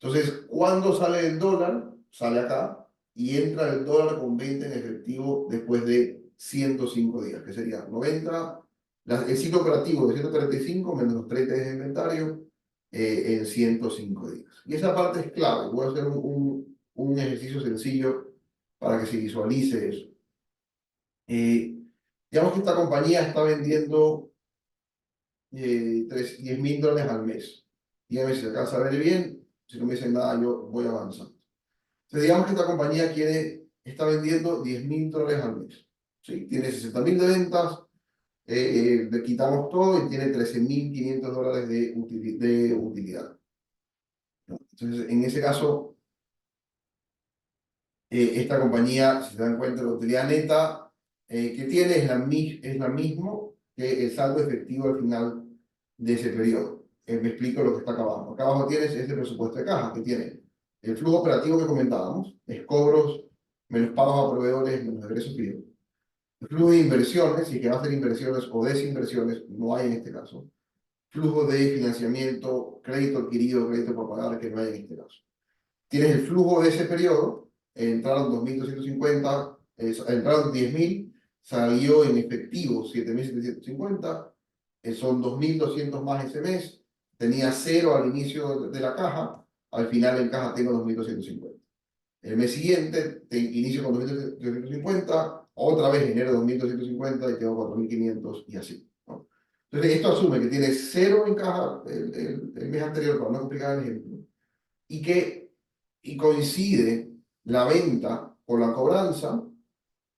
Entonces, cuando sale el dólar, sale acá y entra el dólar con 20 en efectivo después de 105 días, que sería 90, el ciclo operativo de 135 menos los 30 días de inventario en 105 días. Y esa parte es clave. Voy a hacer un ejercicio sencillo para que se visualice eso. Digamos que esta compañía está vendiendo 10.000 dólares al mes. Dígame si se alcanza a ver bien. Si no me dicen nada, yo voy avanzando. Entonces, digamos que esta compañía está vendiendo 10.000 dólares al mes. ¿Sí? Tiene 60.000 de ventas, le quitamos todo y tiene 13.500 dólares de utilidad. Entonces, en ese caso, esta compañía, si se dan cuenta, la utilidad neta que tiene es la misma que el saldo efectivo al final de ese periodo. me explico lo que está acá abajo. Acá abajo tienes este presupuesto de caja que tiene el flujo operativo que comentábamos, es cobros menos pagos a proveedores menos egresos fijos. El flujo de inversiones, si es que va a hacer inversiones o desinversiones, no hay en este caso. Flujo de financiamiento, crédito adquirido, crédito por pagar, que no hay en este caso. Tienes el flujo de ese periodo, entraron 2.250, entraron 10.000, salió en efectivo 7.750, son 2.200 más ese mes, tenía cero al inicio de la caja, al final en caja tengo 2.250. El mes siguiente te inicio con 2.250, otra vez enero 2.250 y tengo 4.500 y así, ¿no? Entonces esto asume que tienes cero en caja el mes anterior, para no complicar el ejemplo, y coincide la venta con la cobranza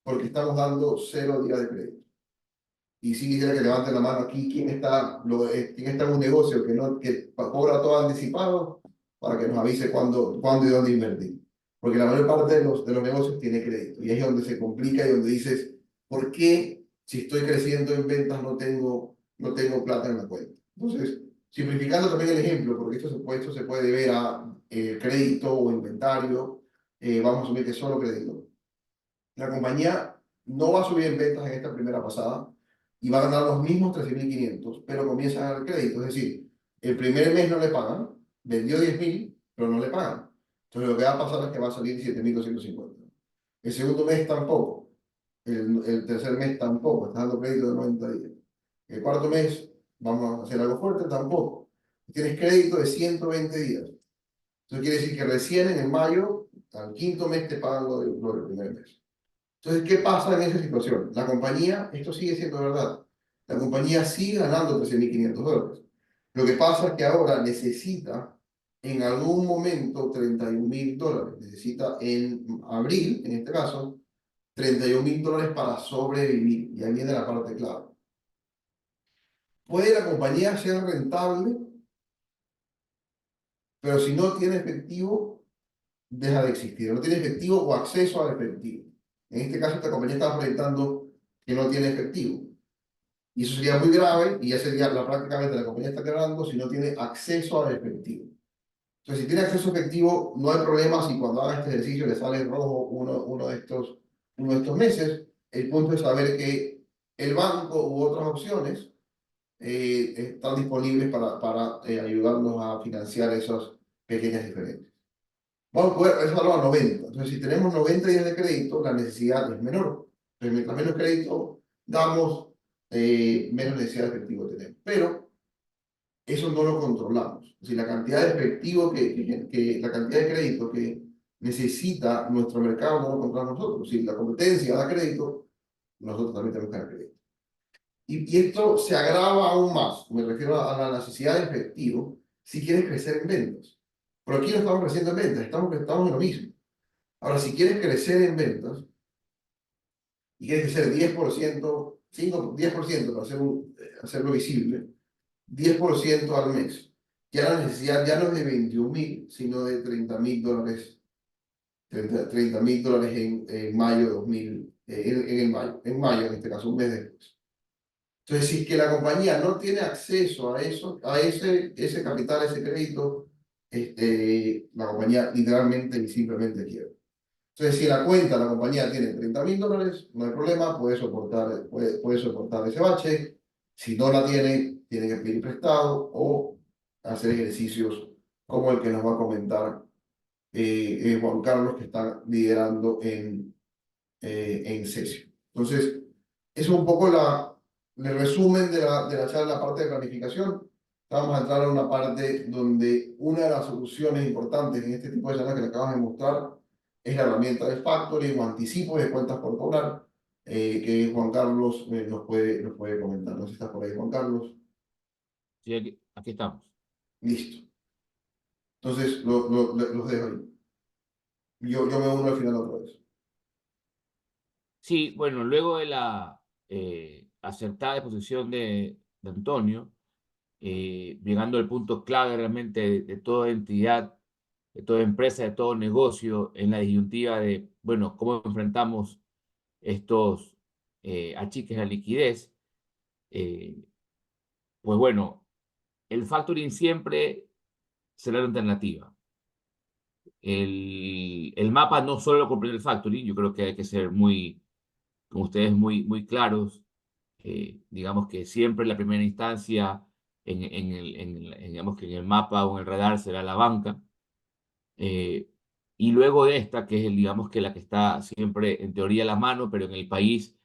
porque estamos dando 0 días de crédito. Y si quisiera que levanten la mano aquí, ¿quién está en un negocio que cobra todo anticipado para que nos avise cuándo y dónde invertir? Porque la mayor parte de los negocios tiene crédito. Y ahí es donde se complica y donde dices, ¿por qué si estoy creciendo en ventas no tengo plata en la cuenta? Entonces, simplificando también el ejemplo, porque esto se puede ver a crédito o inventario, vamos a asumir que es solo crédito. La compañía no va a subir en ventas en esta primera pasada y va a ganar los mismos 13.500, pero comienza a ganar crédito. Es decir, el primer mes no le pagan, vendió 10.000, pero no le pagan. Entonces lo que va a pasar es que va a salir 7.250. El segundo mes tampoco. El tercer mes tampoco. Está dando crédito de 90 días. El cuarto mes, vamos a hacer algo fuerte, tampoco. Tienes crédito de 120 días. Eso quiere decir que recién en mayo, al quinto mes, te pagan lo del primer mes. Entonces, ¿qué pasa en esa situación? La compañía, esto sigue siendo verdad, la compañía sigue ganando $13.500. Lo que pasa es que ahora necesita en algún momento $31.000. Necesita en abril, en este caso, $31.000 para sobrevivir. Y ahí viene la parte clave. Puede la compañía ser rentable, pero si no tiene efectivo, deja de existir. No tiene efectivo o acceso al efectivo. En este caso, esta compañía está proyectando que no tiene efectivo. Y eso sería muy grave y ya sería prácticamente la compañía está quebrando si no tiene acceso al efectivo. Entonces, si tiene acceso a efectivo, no hay problema si cuando haga este ejercicio le sale en rojo uno de estos meses. El punto es saber que el banco u otras opciones están disponibles para ayudarnos a financiar esas pequeñas diferencias. Vamos a poder resolverlo a 90. Entonces, si tenemos 90 días de crédito, la necesidad es menor. Entonces, mientras menos crédito damos, menos necesidad de efectivo tenemos. Pero eso no lo controlamos. Si la cantidad de efectivo la cantidad de crédito que necesita nuestro mercado no lo controlamos nosotros. Si la competencia da crédito, nosotros también tenemos que dar crédito. Y esto se agrava aún más. Me refiero a la necesidad de efectivo si quieres crecer en ventas. Pero aquí no estamos creciendo en ventas, estamos en lo mismo. Ahora, si quieres crecer en ventas y quieres crecer 10%, 10% para hacerlo visible, 10% al mes, ya la necesidad ya no es de 21.000, sino de $30.000, $30.000 en mayo 2000, en mayo en este caso, un mes después. Entonces, si es que la compañía no tiene acceso a eso, a ese capital, a ese crédito, la compañía literalmente y simplemente quiebra. Entonces, si la cuenta la compañía tiene $30.000, no hay problema, puede soportar ese bache. Si no la tiene que pedir prestado o hacer ejercicios como el que nos va a comentar Juan Carlos, que está liderando en Cesio. Entonces, eso es un poco el resumen de la charla, la parte de planificación. Vamos a entrar a una parte donde una de las soluciones importantes en este tipo de charlas que le acabas de mostrar es la herramienta de factoring o anticipo de cuentas por cobrar, que Juan Carlos nos puede comentar. No sé si estás por ahí, Juan Carlos. Sí, aquí estamos. Listo. Entonces, los dejo ahí. Yo me uno al final otra vez. Sí, bueno, luego de la acertada exposición de Antonio, llegando al punto clave realmente de toda entidad, de toda empresa, de todo negocio, en la disyuntiva de, bueno, cómo enfrentamos estos achiques a liquidez, pues bueno, el factoring siempre será una alternativa. El mapa no solo lo comprende el factoring, yo creo que hay que ser muy, con ustedes, muy claros. Digamos que siempre la primera instancia digamos que en el mapa o en el radar será la banca. Y luego de esta, que es digamos que la que está siempre en teoría a la mano, pero en el país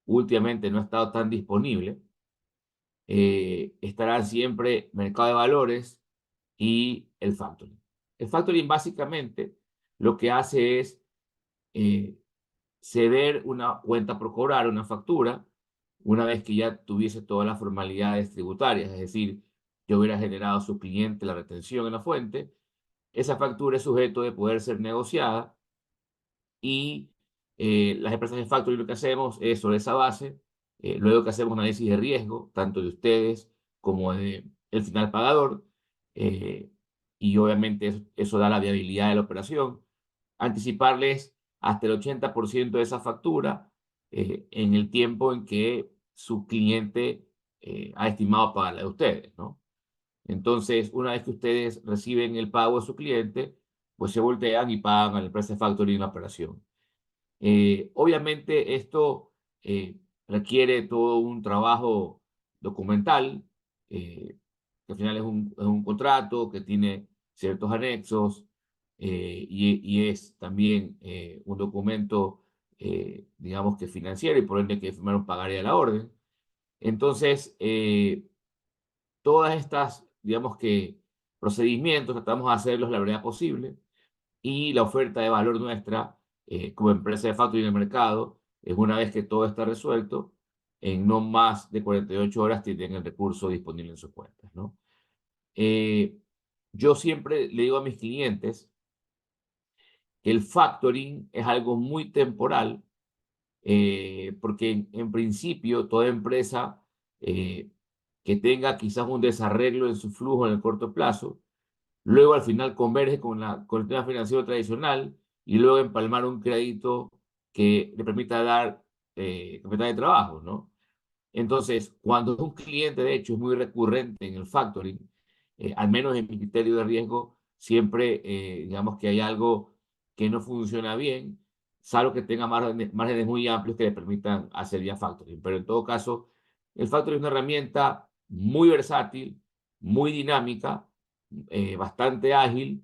últimamente no ha estado tan disponible, estarán siempre mercado de valores y el factoring. El factoring básicamente lo que hace es eh, ceder una cuenta por cobrar, una factura, una vez que ya tuviese todas las formalidades tributarias, es decir, yo hubiera generado a su cliente la retención en la fuente, esa factura es sujeto de poder ser negociada y las empresas de factoring lo que hacemos es sobre esa base, luego que hacemos un análisis de riesgo, tanto de ustedes como de el final pagador, eh, y obviamente eso da la viabilidad de la operación, anticiparles hasta el 80% de esa factura en el tiempo en que su cliente ha estimado pagarla de ustedes, ¿no? Entonces, una vez que ustedes reciben el pago de su cliente, pues se voltean y pagan a la empresa de factoring la operación. Obviamente esto requiere todo un trabajo documental, que al final es un contrato que tiene ciertos anexos y es también un documento, digamos que financiero y por ende hay que firmar un pagaré a la orden. Entonces, todas estas, digamos que procedimientos tratamos de hacerlos la verdad posible y la oferta de valor nuestra como empresa de factoring en el mercado es una vez que todo está resuelto, en no más de 48 horas tienen el recurso disponible en sus cuentas, ¿no? Eh, yo siempre le digo a mis clientes que el factoring es algo muy temporal, porque en principio toda empresa eh, que tenga quizás un desarreglo en su flujo en el corto plazo, luego al final converge con el tema financiero tradicional y luego empalmar un crédito que le permita dar capital de trabajo, ¿no? Entonces, cuando un cliente, de hecho, es muy recurrente en el factoring, al menos en mi criterio de riesgo, siempre, digamos que hay algo que no funciona bien, salvo que tenga márgenes muy amplios que le permitan hacer ya factoring. Pero en todo caso, el factoring es una herramienta muy versátil, muy dinámica, bastante ágil,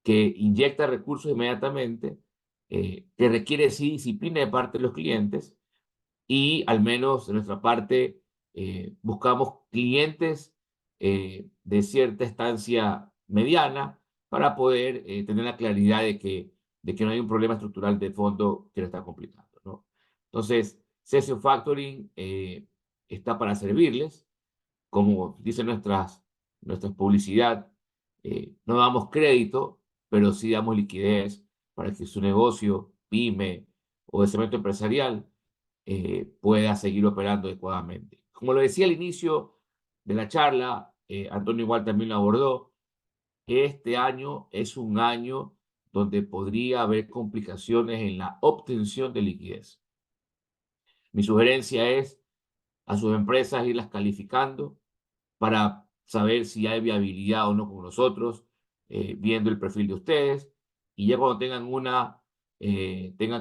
que inyecta recursos inmediatamente, que requiere sí disciplina de parte de los clientes y al menos de nuestra parte buscamos clientes de cierta estancia mediana para poder tener la claridad de que no hay un problema estructural de fondo que lo está complicando, ¿no? Entonces, Session Factoring está para servirles. Como dice nuestra publicidad, no damos crédito, pero sí damos liquidez para que su negocio, pyme o de segmento empresarial pueda seguir operando adecuadamente. Como lo decía al inicio de la charla, Antonio igual también lo abordó, este año es un año donde podría haber complicaciones en la obtención de liquidez. Mi sugerencia es a sus empresas irlas calificando para saber si hay viabilidad o no con nosotros, viendo el perfil de ustedes, y ya cuando tengan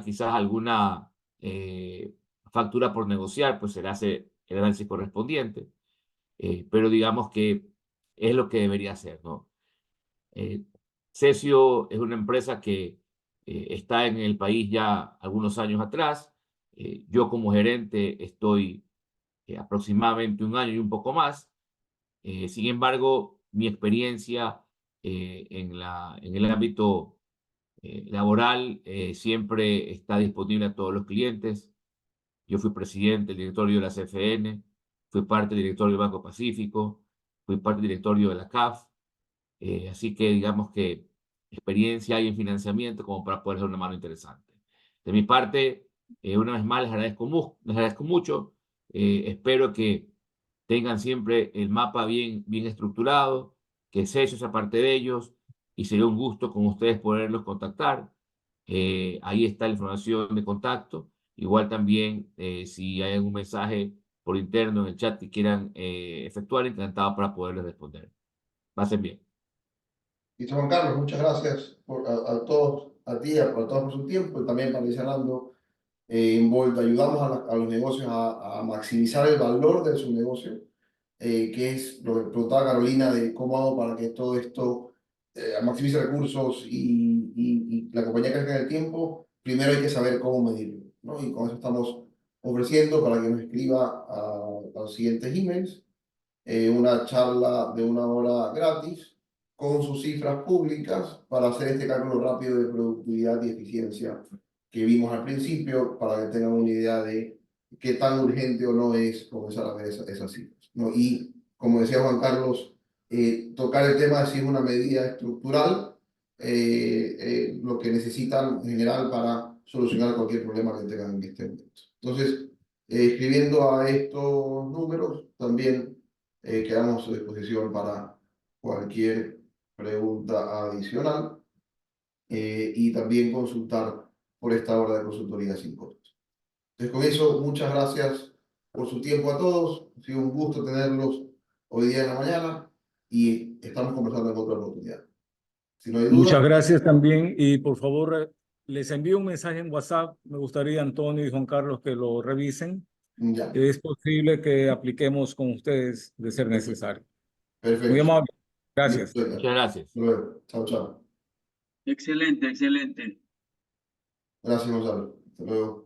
quizás alguna factura por negociar, pues se le hace el análisis correspondiente, pero digamos que es lo que debería hacer, ¿no? Cesio es una empresa que está en el país ya algunos años atrás. Yo como gerente estoy aproximadamente un año y un poco más. Sin embargo, mi experiencia en el ámbito laboral siempre está disponible a todos los clientes. Yo fui presidente del directorio de la CFN, fui parte del directorio del Banco Pacífico, fui parte del directorio de la CAF, así que digamos que experiencia hay en financiamiento como para poder hacer una mano interesante. De mi parte, una vez más les agradezco mucho. Espero que tengan siempre el mapa bien estructurado, que Celsius aparte de ellos, y sería un gusto con ustedes poderlos contactar. Ahí está la información de contacto. Igual también, si hay algún mensaje por interno en el chat que quieran efectuar, encantado para poderles responder. Pasen bien. Y Juan Carlos, muchas gracias a todos, a ti, a todos por su tiempo y también para ir cerrando. En Volt ayudamos a los negocios a maximizar el valor de su negocio, que es lo que preguntaba Carolina de cómo hago para que todo esto maximice recursos y la compañía crezca en el tiempo. Primero hay que saber cómo medirlo, ¿no? Y con eso estamos ofreciendo para que nos escriba a los siguientes emails una charla de 1 hora gratis con sus cifras públicas para hacer este cálculo rápido de productividad y eficiencia que vimos al principio, para que tengan una idea de qué tan urgente o no es comenzar a ver esas cifras, ¿no? Y como decía Juan Carlos, tocar el tema de si es una medida estructural, lo que necesitan en general para solucionar cualquier problema que tengan en este momento. Entonces, escribiendo a estos números, también quedamos a su disposición para cualquier pregunta adicional y también consultar por esta hora de consultoría sin costos. Entonces, con eso, muchas gracias por su tiempo a todos. Ha sido un gusto tenerlos hoy día en la mañana y estamos conversando en otra oportunidad. Si no hay Muchas dudas, gracias también y por favor les envío un mensaje en WhatsApp. Me gustaría, Antonio y Juan Carlos, que lo revisen. ya. Es posible que apliquemos con ustedes de ser necesario. Muy Perfecto. amable. Gracias. Muchas gracias. Hasta luego. Chao, chao. Excelente, excelente. Gracias, Gonzalo. Hasta luego.